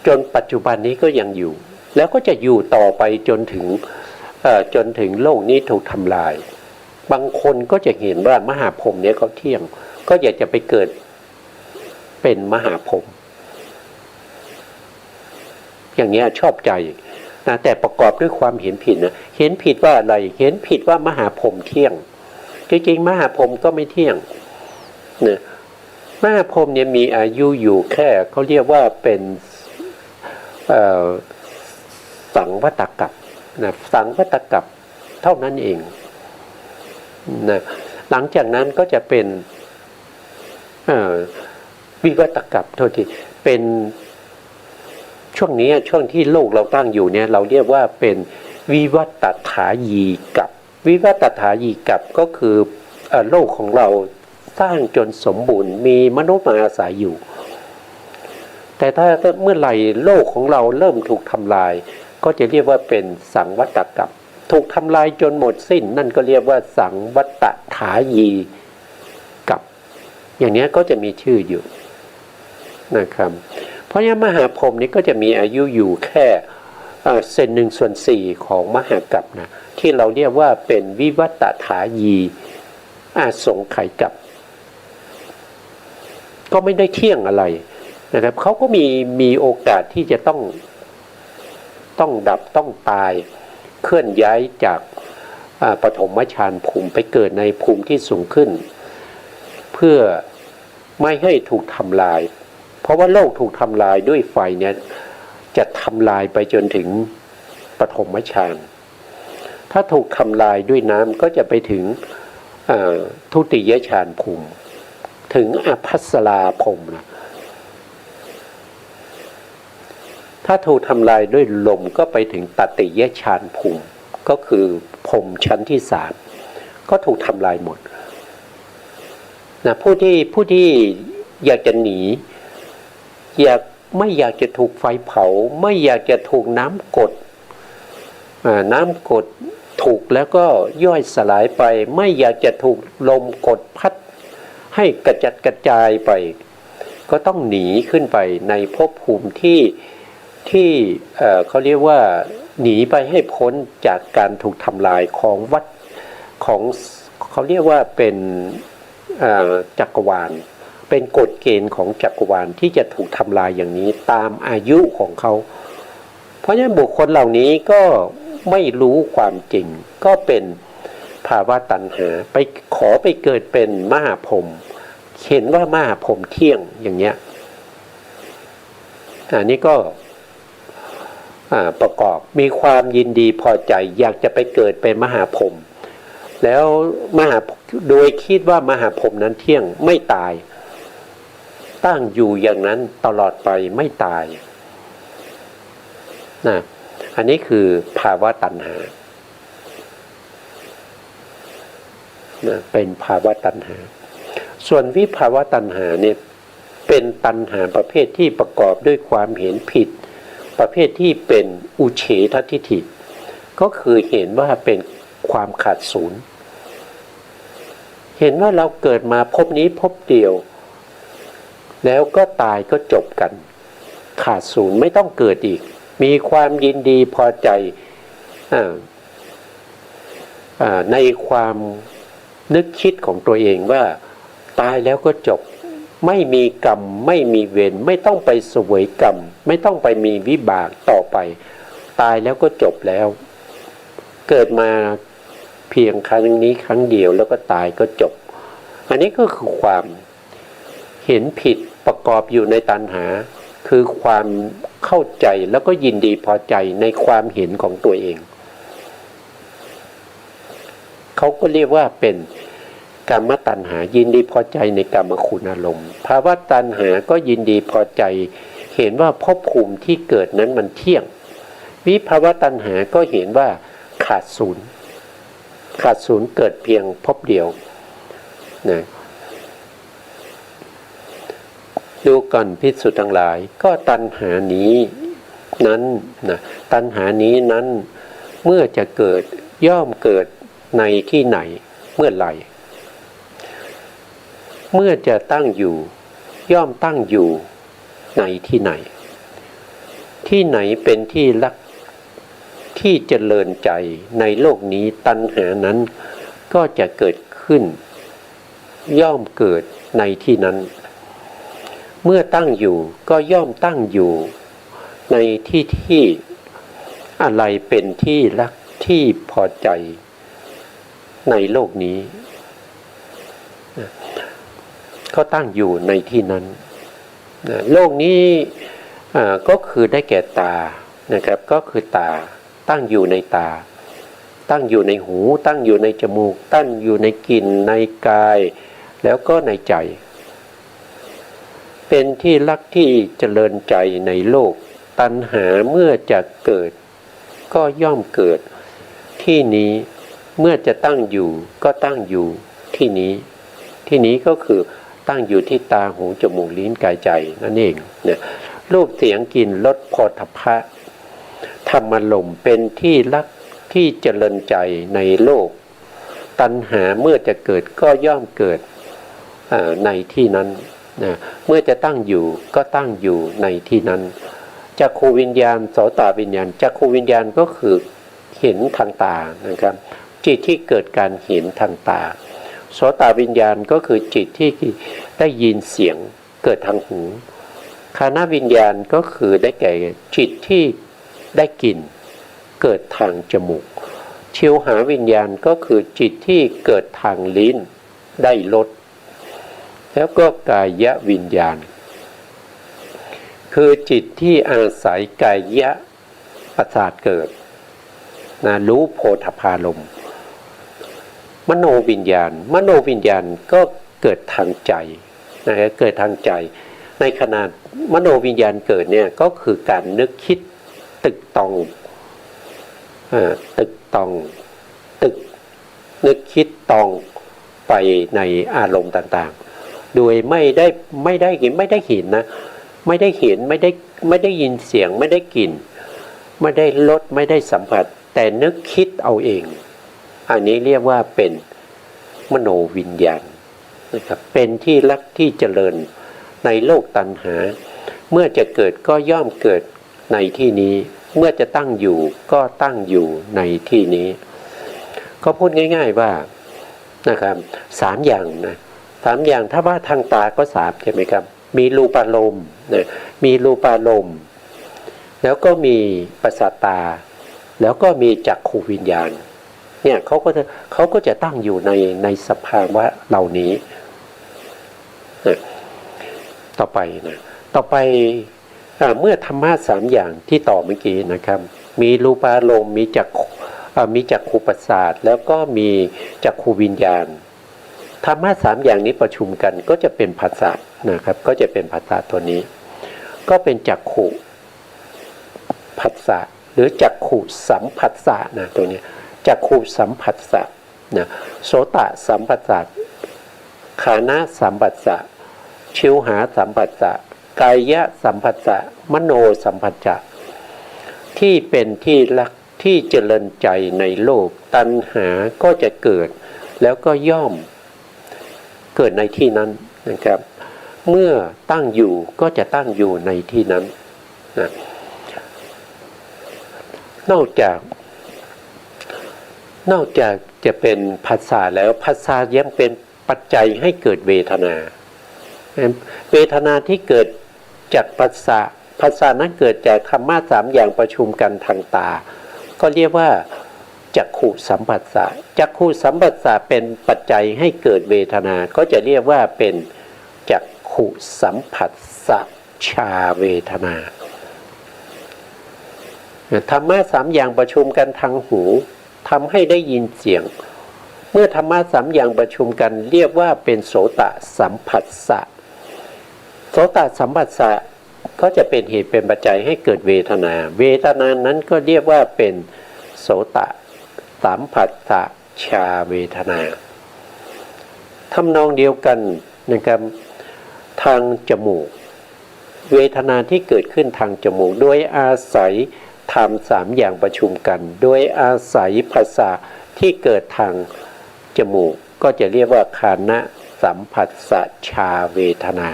จนปัจจุบันนี้ก็ยังอยู่แล้วก็จะอยู่ต่อไปจนถึงโลกนี้ถูกทำลายบางคนก็จะเห็นว่ามหาพรหมเนี่ยเขาเที่ยงก็อยากจะไปเกิดเป็นมหาพรหมอย่างนี้ชอบใจนะแต่ประกอบด้วยความเห็นผิดนะเห็นผิดว่าอะไรเห็นผิดว่ามหาพรหมเที่ยงจริงๆมหาพรหมก็ไม่เที่ยงนะมหาพรหมเนี่ยมีอายุอยู่แค่เขาเรียกว่าเป็นสังวัตกัปนะสังวัตกัปเท่านั้นเองนะหลังจากนั้นก็จะเป็นวิวัตกัปโทษทีเป็นช่วงนี้ช่วงที่โลกเราตั้งอยู่เนี่ยเราเรียกว่าเป็นวิวัตถายีกัปวิวัตถายีกัปก็คือโลกของเราสร้างจนสมบูรณ์มีมนุษย์มาอาศัยอยู่แต่ถ้าเมื่อไหร่โลกของเราเริ่มถูกทำลายก็จะเรียกว่าเป็นสังวัตกัปถูกทำลายจนหมดสิ้นนั่นก็เรียกว่าสังวัตถายีกัปอย่างนี้ก็จะมีชื่ออยู่นะครับเพราะฉะนั้นมหาพรหมนี้ก็จะมีอายุอยู่แค่เศษ1/4ของมหากัปนะที่เราเรียกว่าเป็นวิวัตถายีอาสงไขยกัปก็ไม่ได้เที่ยงอะไรนะครับเขาก็มีโอกาสที่จะต้องดับต้องตายเคลื่อนย้ายจากปฐมฌานภูมิไปเกิดในภูมิที่สูงขึ้นเพื่อไม่ให้ถูกทำลายเพราะว่าโลกถูกทำลายด้วยไฟเนี่ยจะทำลายไปจนถึงปฐมฌานถ้าถูกทำลายด้วยน้ำก็จะไปถึงทุติยฌานภูมิถึงอภัสราพรหมนะถ้าถูกทำลายด้วยลมก็ไปถึงตติยฌานภูมิก็คือพรหมชั้นที่3ก็ถูกทำลายหมดนะผู้ที่อยากจะหนีไม่อยากจะถูกไฟเผาไม่อยากจะถูกน้ำกดถูกแล้วก็ย่อยสลายไปไม่อยากจะถูกลมกดพัดให้กระจัดกระจายไปก็ต้องหนีขึ้นไปในภพภูมิที่เขาเรียกว่าหนีไปให้พ้นจากการถูกทำลายของวัฏของเขาเรียกว่าเป็นจักรวาล เป็นกฎเกณฑ์ของจักรวาลที่จะถูกทำลายอย่างนี้ตามอายุของเขาเพราะฉะนั้นบุคคลเหล่านี้ก็ไม่รู้ความจริงก็เป็นภาวะตัณหาไปขอไปเกิดเป็นมหาพรหมเห็นว่ามหาพรหมเที่ยงอย่างเงี้ยอันนี้ก็ประกอบมีความยินดีพอใจอยากจะไปเกิดเป็นมหาพรหมแล้วโดยคิดว่ามหาพรหมนั้นเที่ยงไม่ตายตั้งอยู่อย่างนั้นตลอดไปไม่ตายนะอันนี้คือภาวะตัณหานะเป็นภาวะตัณหาส่วนวิภาวะตัณหาเนี่ยเป็นตัณหาประเภทที่ประกอบด้วยความเห็นผิดประเภทที่เป็นอุเฉททิฏฐิก็คือเห็นว่าเป็นความขาดศูนย์เห็นว่าเราเกิดมาพบนี้พบเดียวแล้วก็ตายก็จบกันขาดศูนย์ไม่ต้องเกิดอีกมีความยินดีพอใจในความนึกคิดของตัวเองว่าตายแล้วก็จบไม่มีกรรมไม่มีเวรไม่ต้องไปเสวยกรรมไม่ต้องไปมีวิบากต่อไปตายแล้วก็จบแล้วเกิดมาเพียงครั้งนี้ครั้งเดียวแล้วก็ตายก็จบอันนี้ก็คือความเห็นผิดประกอบอยู่ในตัณหาคือความเข้าใจแล้วก็ยินดีพอใจในความเห็นของตัวเองเขาก็เรียกว่าเป็นกรรมตัณหายินดีพอใจในกรรมคุณอารมณ์ภาวะตัณหาก็ยินดีพอใจเห็นว่าภพภูมิที่เกิดนั้นมันเที่ยงวิภาวะตัณหาก็เห็นว่าขาดศูนย์เกิดเพียงภพเดียวนะดูก่อนภิกษุทั้งหลายก็ตัณหานี้นั้นนะตัณหานี้นั้นเมื่อจะเกิดย่อมเกิดในที่ไหนเมื่อไหร่เมื่อจะตั้งอยู่ย่อมตั้งอยู่ในที่ไหนที่ไหนเป็นที่รักที่เจริญใจในโลกนี้ตัณหานั้นก็จะเกิดขึ้นย่อมเกิดในที่นั้นเมื่อตั้งอยู่ก็ย่อมตั้งอยู่ในที่อะไรเป็นที่รักที่พอใจในโลกนี้ก็ตั้งอยู่ในที่นั้นโลกนี้ก็คือได้แก่ตานะครับก็คือตาตั้งอยู่ในตาตั้งอยู่ในหูตั้งอยู่ในจมูกตั้งอยู่ในกลิ่นในกายแล้วก็ในใจเป็นที่รักที่เจริญใจในโลกตัณหาเมื่อจะเกิดก็ย่อมเกิดที่นี้เมื่อจะตั้งอยู่ก็ตั้งอยู่ที่นี้ก็คือตั้งอยู่ที่ตาหูจมูกลิ้นกายใจนั่นเองเนี่ยรูปเสียงกลิ่นรสโผฏฐัพพะธรรมารมณ์เป็นที่รักที่เจริญใจในโลกตัณหาเมื่อจะเกิดก็ย่อมเกิดในที่นั้นนะเมื่อจะตั้งอยู่ก็ตั้งอยู่ในที่นั้นจักขูวิญญาณโสตวิญญาณจักขูวิญญาณก็คือเห็นทางตานะครับจิตที่เกิดการเห็นทางตาโสตวิญญาณก็คือจิตที่ได้ยินเสียงเกิดทางหูฆานวิญญาณก็คือได้แก่จิตที่ได้กลิ่นเกิดทางจมูกชิวหาวิญญาณก็คือจิตที่เกิดทางลิ้นได้รสแล้วก็กายวิญญาณคือจิตที่อาศัยกายประสาทเกิดนะรู้โผฏฐัพพารมณ์มโนวิญญาณก็เกิดทางใจนะเกิดทางใจในขณะมโนวิญญาณเกิดเนี่ยก็คือการนึกคิดตึกตองนึกคิดตองไปในอารมณ์ต่างๆโดยไม่ได้เห็นไม่ได้เห็นไม่ได้ยินเสียงไม่ได้กลิ่นไม่ได้รสไม่ได้สัมผัสแต่นึกคิดเอาเองอันนี้เรียกว่าเป็นมโนวิญญาณนะครับเป็นที่รักที่เจริญในโลกตัณหาเมื่อจะเกิดก็ย่อมเกิดในที่นี้เมื่อจะตั้งอยู่ก็ตั้งอยู่ในที่นี้ก็พูดง่ายๆว่านะครับ3อย่างนะ สามอย่างถ้าว่าทางตาก็สามใช่ไหมครับมีรูปารมณ์นะมีรูปารมณ์แล้วก็มีประสาทตาแล้วก็มีจักขูวิญญาณเนี่ยเขาก็จะตั้งอยู่ในสภาวะเหล่านี้นะต่อไปเมื่อธรรมะสามอย่างที่ต่อเมื่อกี้นะครับมีรูปารมณ์มีจักขูประสาทแล้วก็มีจักขูวิญญาณธรรมะสามอย่างนี้ประชุมกันก็จะเป็นผัสสะนะครับก็จะเป็นผัสสะตัวนี้ก็เป็นจักขูผัสสะหรือจักขูสัมผัสสะนะตัวนี้จักขูสัมผัสสะนะโสตสัมผัสสะฆานะสัมผัสสะชิวหาสัมผัสสะกายะสัมผัสสะมโนสัมผัสสะที่เป็นที่รักที่เจริญใจในโลกตัณหาก็จะเกิดแล้วก็ย่อมเกิดในที่นั้นนะครับเมื่อตั้งอยู่ก็จะตั้งอยู่ในที่นั้นนะนอกจากจะเป็นภาษาแล้วภาษายังเป็นปัจจัยให้เกิดเวทนาเวทนาที่เกิดจากภาษานั้นเกิดจากธรรมะสามอย่างประชุมกันทางตาก็เรียกว่าจักขุสัมผัสสะจักขุสัมผัสสะเป็นปัจจัยให้เกิดเวทนาก็จะเรียกว่าเป็นจักขุสัมผัสสะชาเวทนาธรรมะสามอย่างประชุมกันทางหูทำให้ได้ยินเสียงเมื่อธรรมะสามอย่างประชุมกันเรียกว่าเป็นโสตสัมผัสสะโสตสัมผัสสะก็จะเป็นเหตุเป็นปัจจัยให้เกิดเวทนาเวทนานั้นก็เรียกว่าเป็นโสตสัมผัสสะชาเวทนาทำนองเดียวกันนะครับทางจมูกเวทนาที่เกิดขึ้นทางจมูกโดยอาศัยธรรมสามอย่างประชุมกันโดยอาศัยภาษาที่เกิดทางจมูกก็จะเรียกว่าฆานะสัมผัสสะชาเวทนา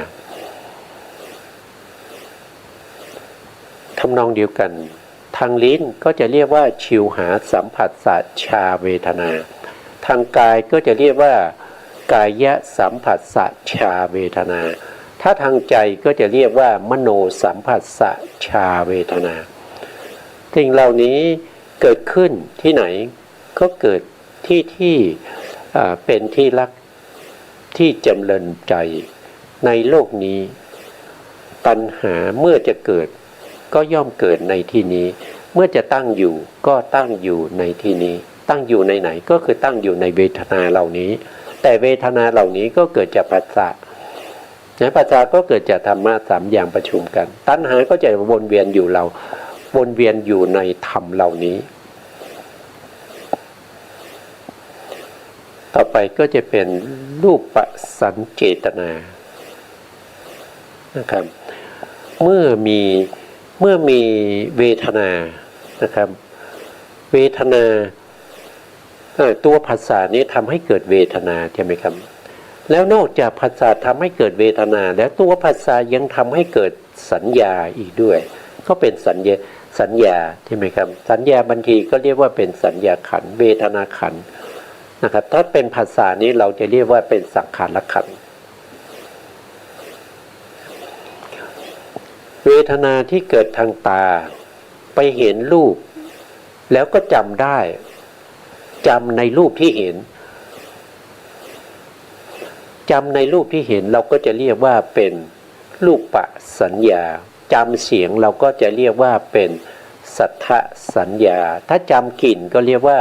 ทำนองเดียวกันทางลิ้นก็จะเรียกว่าชิวหาสัมผัสสะชาเวทนาทางกายก็จะเรียกว่ากายะสัมผัสสะชาเวทนาถ้าทางใจก็จะเรียกว่ามโนสัมผัสสะชาเวทนาสิ่งเหล่านี้เกิดขึ้นที่ไหนก็เกิดที่เป็นที่รักที่จำเริญใจในโลกนี้ตัณหาเมื่อจะเกิดก็ย่อมเกิดในที่นี้เมื่อจะตั้งอยู่ก็ตั้งอยู่ในที่นี้ตั้งอยู่ในไหนก็คือตั้งอยู่ในเวทนาเหล่านี้แต่เวทนาเหล่านี้ก็เกิดจากปัสสะปัสสะก็เกิดจากธรรมะสามอย่างประชุมกันตัณหาก็จะวนเวียนอยู่ในธรรมเหล่านี้ต่อไปก็จะเป็นรูปสัญเจตนานะครับเมื่อมีเวทนานะครับเวทนาตัวภาษานี้ทำให้เกิดเวทนาใช่ไหมครับแล้วนอกจากภาษาทำให้เกิดเวทนาแล้วตัวภาษายังทำให้เกิดสัญญาอีกด้วยก็เป็นสัญญาใช่ไหมครับสัญญาบางทีก็เรียกว่าเป็นสัญญาขันธ์เวทนาขันธ์นะครับถ้าเป็นภาษานี้เราจะเรียกว่าเป็นสังขารขันธ์เวทนาที่เกิดทางตาไปเห็นรูปแล้วก็จำได้จำในรูปที่เห็นเราก็จะเรียกว่าเป็นรูปสัญญาจำเสียงเราก็จะเรียกว่าเป็นสัทธสัญญาถ้าจำกลิ่นก็เรียกว่า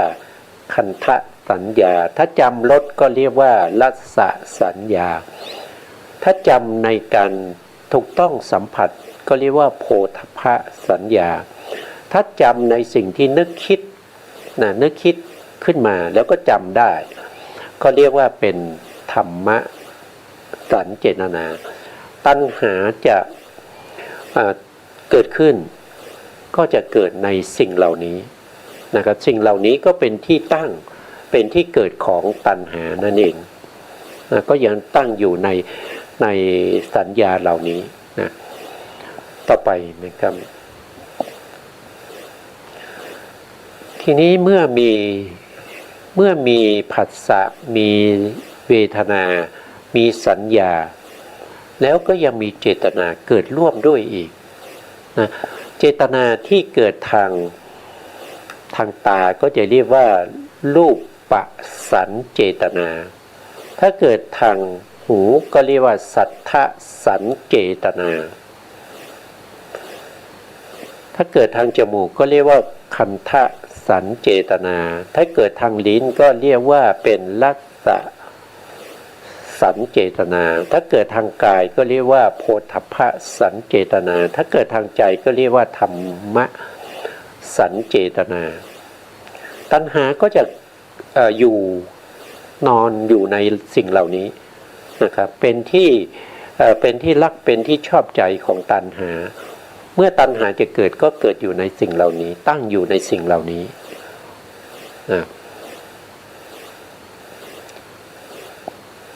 คันธสัญญาถ้าจำรสก็เรียกว่ารัสสสัญญาถ้าจำในการถูกต้องสัมผัสก็เรียกว่าโผฏฐัพพสัญญาถ้าจำในสิ่งที่นึกคิดขึ้นมาแล้วก็จำได้ก็เรียกว่าเป็นธรรมะสัญเจตนาตัณหาจะเกิดขึ้นก็จะเกิดในสิ่งเหล่านี้นะครับสิ่งเหล่านี้ก็เป็นที่ตั้งเป็นที่เกิดของตัณหานั่นเองก็ยังตั้งอยู่ในสัญญาเหล่านี้นะต่อไปนะครับทีนี้เมื่อมีผัสสะมีเวทนา มีสัญญาแล้วก็ยังมีเจตนาเกิดร่วมด้วยอีกนะเจตนาที่เกิดทางตาก็จะเรียกว่ารูปปสัญเจตนาถ้าเกิดทางหูก็เรียกว่าสัทธสัญเจตนาถ้าเกิดทางจมูกก็เรียกว่าคันธสัญเจตนาถ้าเกิดทางลิ้นก็เรียกว่าเป็นลัสสะสัญเจตนาถ้าเกิดทางกายก็เรียกว่าโพธพภสัญเจตนาถ้าเกิดทางใจก็เรียกว่าธรรมสัญเจตนาตัณหาก็จะอยู่นอนอยู่ในสิ่งเหล่านี้นะครับเป็นที่รักเป็นที่ชอบใจของตัณหาเมื่อตัณหาจะเกิดก็เกิดอยู่ในสิ่งเหล่านี้ตั้งอยู่ในสิ่งเหล่านี้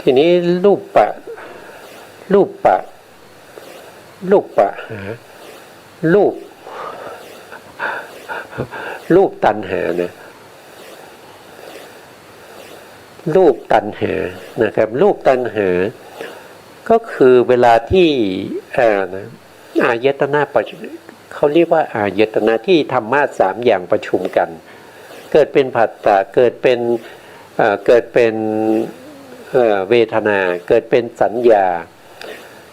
ทีนี้รูปปะรูปตัณหานะรูปตัณหานะครับรูปตัณหาก็คือเวลาที่อายตนะเขาเรียกว่าอายตนะที่ธรรมะสามอย่างประชุมกันเกิดเป็นผัสสะเกิดเป็นเวทนาเกิดเป็นสัญญา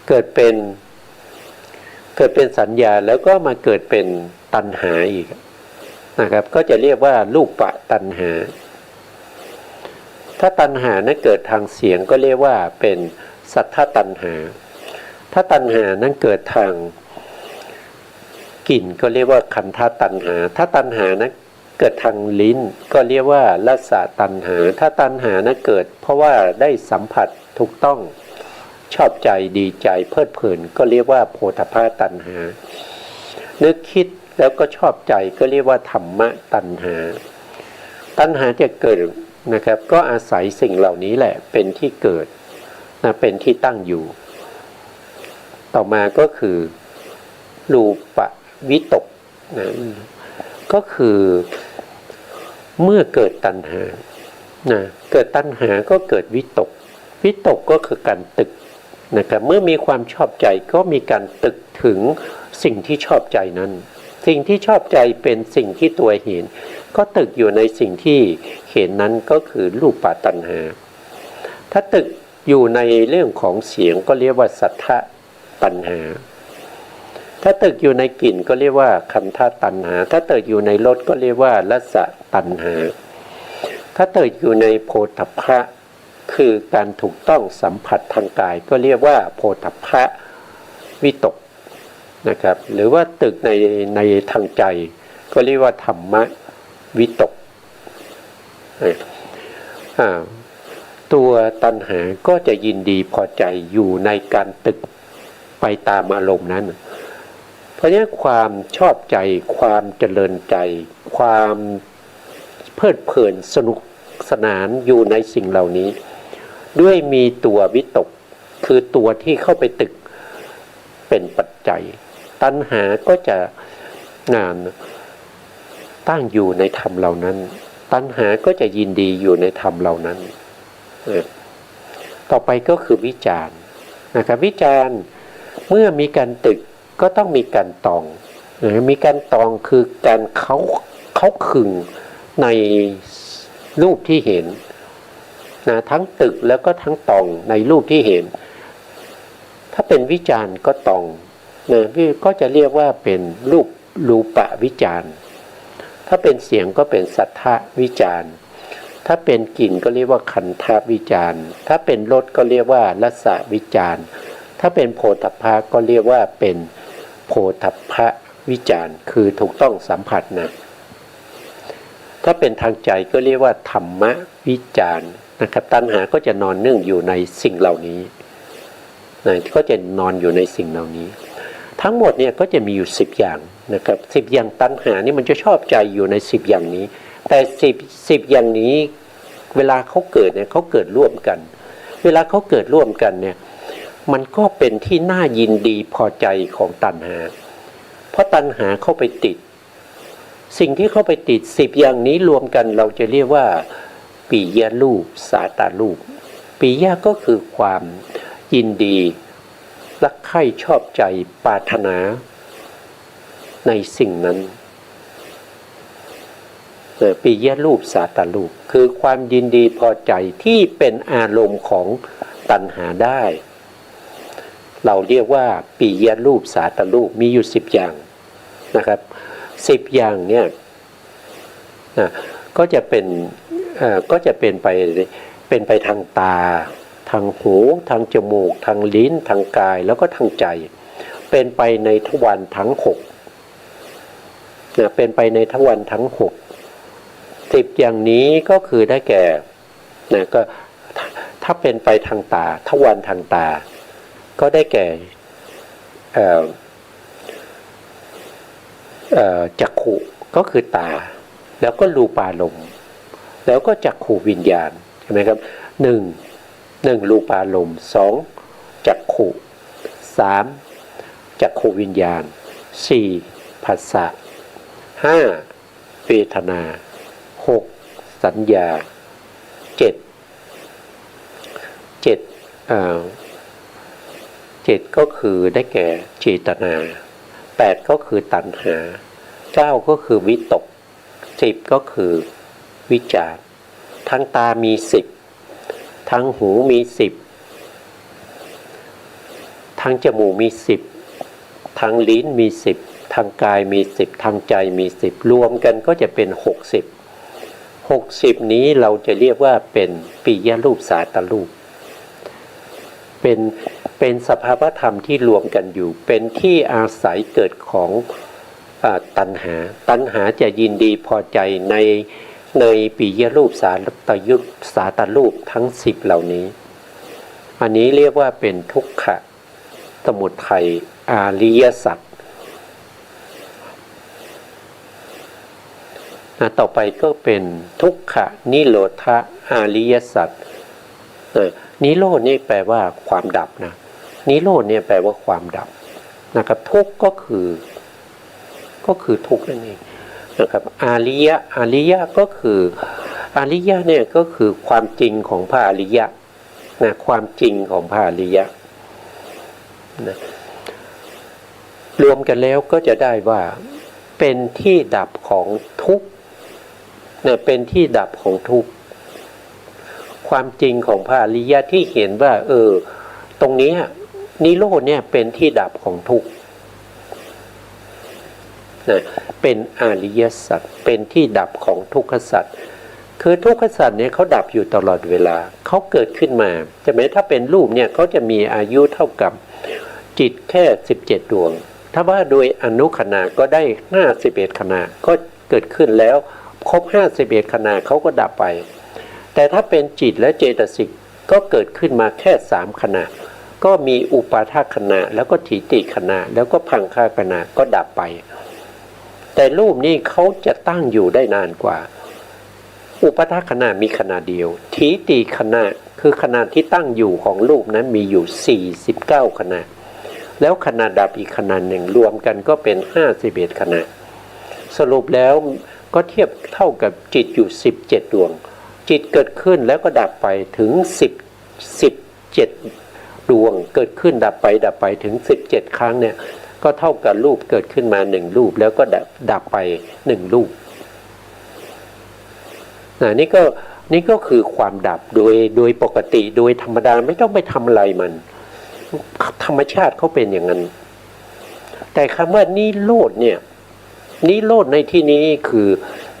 เกิดเป็นสัญญาแล้วก็มาเกิดเป็นตัณหาอีกนะครับก็จะเรียกว่ารูปปะตัณหาถ้าตัณหานั้นเกิดทางเสียงก็เรียกว่าเป็นสัทธตัณหาถ้าตัณหานั้นเกิดทางกลิ่นก็เรียกว่าคันธตัณหาถ้าตัณหานั้นเกิดทางลิ้นก็เรียกว่ารัสสะตัณหาถ้าตัณหานั้นเกิดเพราะว่าได้สัมผัสถูกต้องชอบใจดีใจเพลิดเพลินก็เรียกว่าโพธพภตัณหานึกคิดแล้วก็ชอบใจก็เรียกว่าธรรมะตัณหาตัณหาจะเกิดนะครับก็อาศัยสิ่งเหล่านี้แหละเป็นที่เกิดนะเป็นที่ตั้งอยู่ต่อมาก็คือรูปวิตกนะก็คือเมื่อเกิดตัณหานะเกิดตัณหาก็เกิดวิตกก็คือการตึกนะครับเมื่อมีความชอบใจก็มีการตึกถึงสิ่งที่ชอบใจนั้นสิ่งที่ชอบใจเป็นสิ่งที่ตัวเห็นก็ตึกอยู่ในสิ่งที่เห็นนั้นก็คือรูปตัณหาถ้าตึกอยู่ในเรื่องของเสียงก็เรียกว่าสัทธตัณหาถ้าตึกอยู่ในกลิ่นก็เรียกว่าคันธตัณหาถ้าตึกอยู่ในรสก็เรียกว่ารัสสะตัณหาถ้าตึกอยู่ในโพธพภะคือการถูกต้องสัมผัสทางกายก็เรียกว่าโพธพภะวิตกนะครับหรือว่าตึกในทางใจก็เรียกว่าธรรมวิตกตัวตัณหาก็จะยินดีพอใจอยู่ในการตึกไปตามอารมณ์นั้นเพราะฉะนั้นความชอบใจความเจริญใจความเพลิดเพลินสนุกสนานอยู่ในสิ่งเหล่านี้ด้วยมีตัววิตกคือตัวที่เข้าไปตึกเป็นปัจจัยตัณหาก็จะตั้งอยู่ในธรรมเหล่านั้นตัณหาก็จะยินดีอยู่ในธรรมเหล่านั้นต่อไปก็คือวิจารณ์นะครับวิจารณ์เมื่อมีการตึกก็ต้องมีการตองมีการตองคือการเขาขึงในรูปที่เห็นนะทั้งตึกแล้วก็ทั้งตองในรูปที่เห็นถ้าเป็นวิจารณ์ก็ตองนะก็จะเรียกว่าเป็นรูปะวิจารณ์ถ้าเป็นเสียงก็เป็นสัทธวิจารณ์ถ้าเป็นกลิ่นก็เรียกว่าคันธวิจารณ์ถ้าเป็นรสก็เรียกว่ารัสสะวิจารณ์ถ้าเป็นโพธพภะก็เรียกว่าเป็นโพธพภวิจารณ์คือถูกต้องสัมผัสนะถ้าเป็นทางใจก็เรียกว่าธรรมวิจารณ์นะครับตัณหาก็จะนอนเนื่องอยู่ในสิ่งเหล่านี้นะก็จะนอนอยู่ในสิ่งเหล่านี้ทั้งหมดเนี่ยก็จะมีอยู่10อย่างนะครับ10อย่างตัณหานี่มันจะชอบใจอยู่ใน10อย่างนี้แต่10อย่างนี้เวลาเขาเกิดเนี่ยเขาเกิดร่วมกันเวลาเขาเกิดร่วมกันเนี่ยมันก็เป็นที่น่ายินดีพอใจของตัณหาเพราะตัณหาเข้าไปติดสิ่งที่เข้าไปติด10อย่างนี้รวมกันเราจะเรียกว่าปิยรูปสาตารูป ปิยะก็คือความยินดีรักใคร่ชอบใจปรารถนาในสิ่งนั้นปิยะรูปสาตรูปคือความยินดีพอใจที่เป็นอารมณ์ของตัณหาได้เราเรียกว่าปิยะรูปสาตรูปมีอยู่10อย่างนะครับ10อย่างเนี่ยก็จะเป็นไปทางตาทางหูทางจมูกทางลิ้นทางกายแล้วก็ทางใจเป็นไปในทวารทั้ง6เป็นไปในทวารทั้ง10อย่างนี้ก็คือได้แก่ก็ถ้าเป็นไปทางตาทวารทางตาก็ได้แก่จักขุก็คือตาแล้วก็รูปารมณ์แล้วก็จักขุวิญญาณใช่ไหมครับหนึ่งรูปารมณ์2จักขุ3จักขุวิญญาณ4ผัสสะ5เวทนา6สัญญา7ก็คือได้แก่เจตนา8ก็คือตัณหา9ก็คือวิตก10ก็คือวิจารทางตามี10ทางหูมี10ทางจมูกมี10ทางลิ้นมี10ทางกายมี10ทางใจมี10รวมกันก็จะเป็น60นี้เราจะเรียกว่าเป็นปิยรูปสาตรูปเป็นสภาวธรรมที่รวมกันอยู่เป็นที่อาศัยเกิดของตัณหาจะยินดีพอใจในปิยรูปสาตรูปทั้ง10เหล่านี้อันนี้เรียกว่าเป็นทุกขะสมุทัยอริยสัจต่อไปก็เป็นทุกขะนิโรธะอริยสัจนิโรธนี่แปลว่าความดับนะนิโรธเนี่ยแปลว่าความดับนะครับทุกข์ก็คือทุกข์นั่นเองนะครับอริยะก็คืออริยะเนี่ยก็คือความจริงของพระอริยะนะความจริงของพระอริยะนะรวมกันแล้วก็จะได้ว่าเป็นที่ดับของทุกข์นะเป็นที่ดับของทุกข์ความจริงของพระอริยะที่เห็นว่าตรงนี้นิโรธเนี่ยเป็นที่ดับของทุกข์นะเป็นอริยสัจเป็นที่ดับของทุกขสัจคือทุกขสัจเนี่ยเขาดับอยู่ตลอดเวลาเขาเกิดขึ้นมาใช่ไหมถ้าเป็นรูปเนี่ยเขาจะมีอายุเท่ากับจิตแค่17ดวงถ้าว่าโดยอนุขณะก็ได้51ขณะก็เกิดขึ้นแล้วครบ51ขณะเขาก็ดับไปแต่ถ้าเป็นจิตและเจตสิกก็เกิดขึ้นมาแค่3ขณะก็มีอุปาทขณะแล้วก็ถีติขณะแล้วก็พังคขณะก็ดับไปแต่รูปนี้เขาจะตั้งอยู่ได้นานกว่าอุปาทขณะมีขณะเดียวถีติขณะคือขณะที่ตั้งอยู่ของรูปนั้นมีอยู่49ขณะแล้วขณะดับอีกขณะหนึ่งรวมกันก็เป็น51ขณะสรุปแล้วก็เทียบเท่ากับจิตอยู่17ดวงจิตเกิดขึ้นแล้วก็ดับไปถึง17ดวงเกิดขึ้นดับไปถึง17ครั้งเนี่ยก็เท่ากับรูปเกิดขึ้นมา1รูปแล้วก็ดับไป1รูปนี่ก็คือความดับโดยปกติโดยธรรมดาไม่ต้องไปทำอะไรมันธรรมชาติเขาเป็นอย่างนั้นแต่คำว่านิโรธเนี่ยนิโรธในที่นี้คือ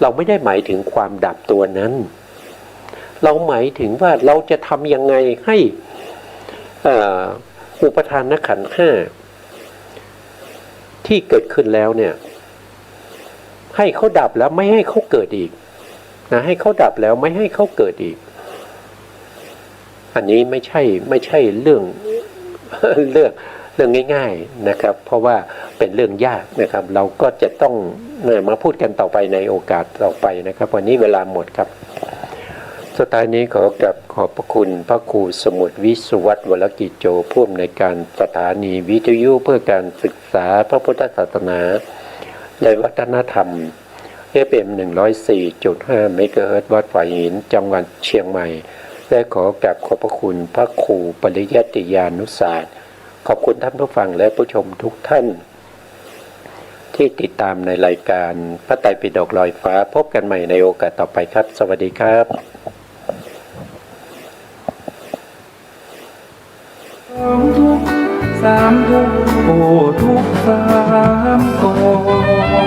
เราไม่ได้หมายถึงความดับตัวนั้นเราหมายถึงว่าเราจะทำยังไงให้อุปทานขันธ์5ที่เกิดขึ้นแล้วเนี่ยให้เขาดับแล้วไม่ให้เขาเกิดอีกนะให้เขาดับแล้วไม่ให้เขาเกิดอีกอันนี้ไม่ใช่เรื่องง่ายๆนะครับเพราะว่าเป็นเรื่องยากนะครับเราก็จะต้องมาพูดกันต่อไปในโอกาสต่อไปนะครับวันนี้เวลาหมดครับสุดท้ายนี้ขอบพระคุณพระครูสมุทรวิสุวัฒน์วรกิจโจผู้อำนวยการสถานีวิทยุเพื่อการศึกษาพระพุทธศาสนาและวัฒนธรรม FM 104.5 เมกะเฮิรตซ์วัดฝายหินจังหวัดเชียงใหม่ และขอกราบขอบพระคุณพระครูปริยัติยานุศาสตร์ขอบคุณท่านผู้ฟังและผู้ชมทุกท่านที่ติดตามในรายการพระไตรปิฎกลอยฟ้าพบกันใหม่ในโอกาสต่อไปครับสวัสดีครับทุกสามทุกโอทุกสามกอ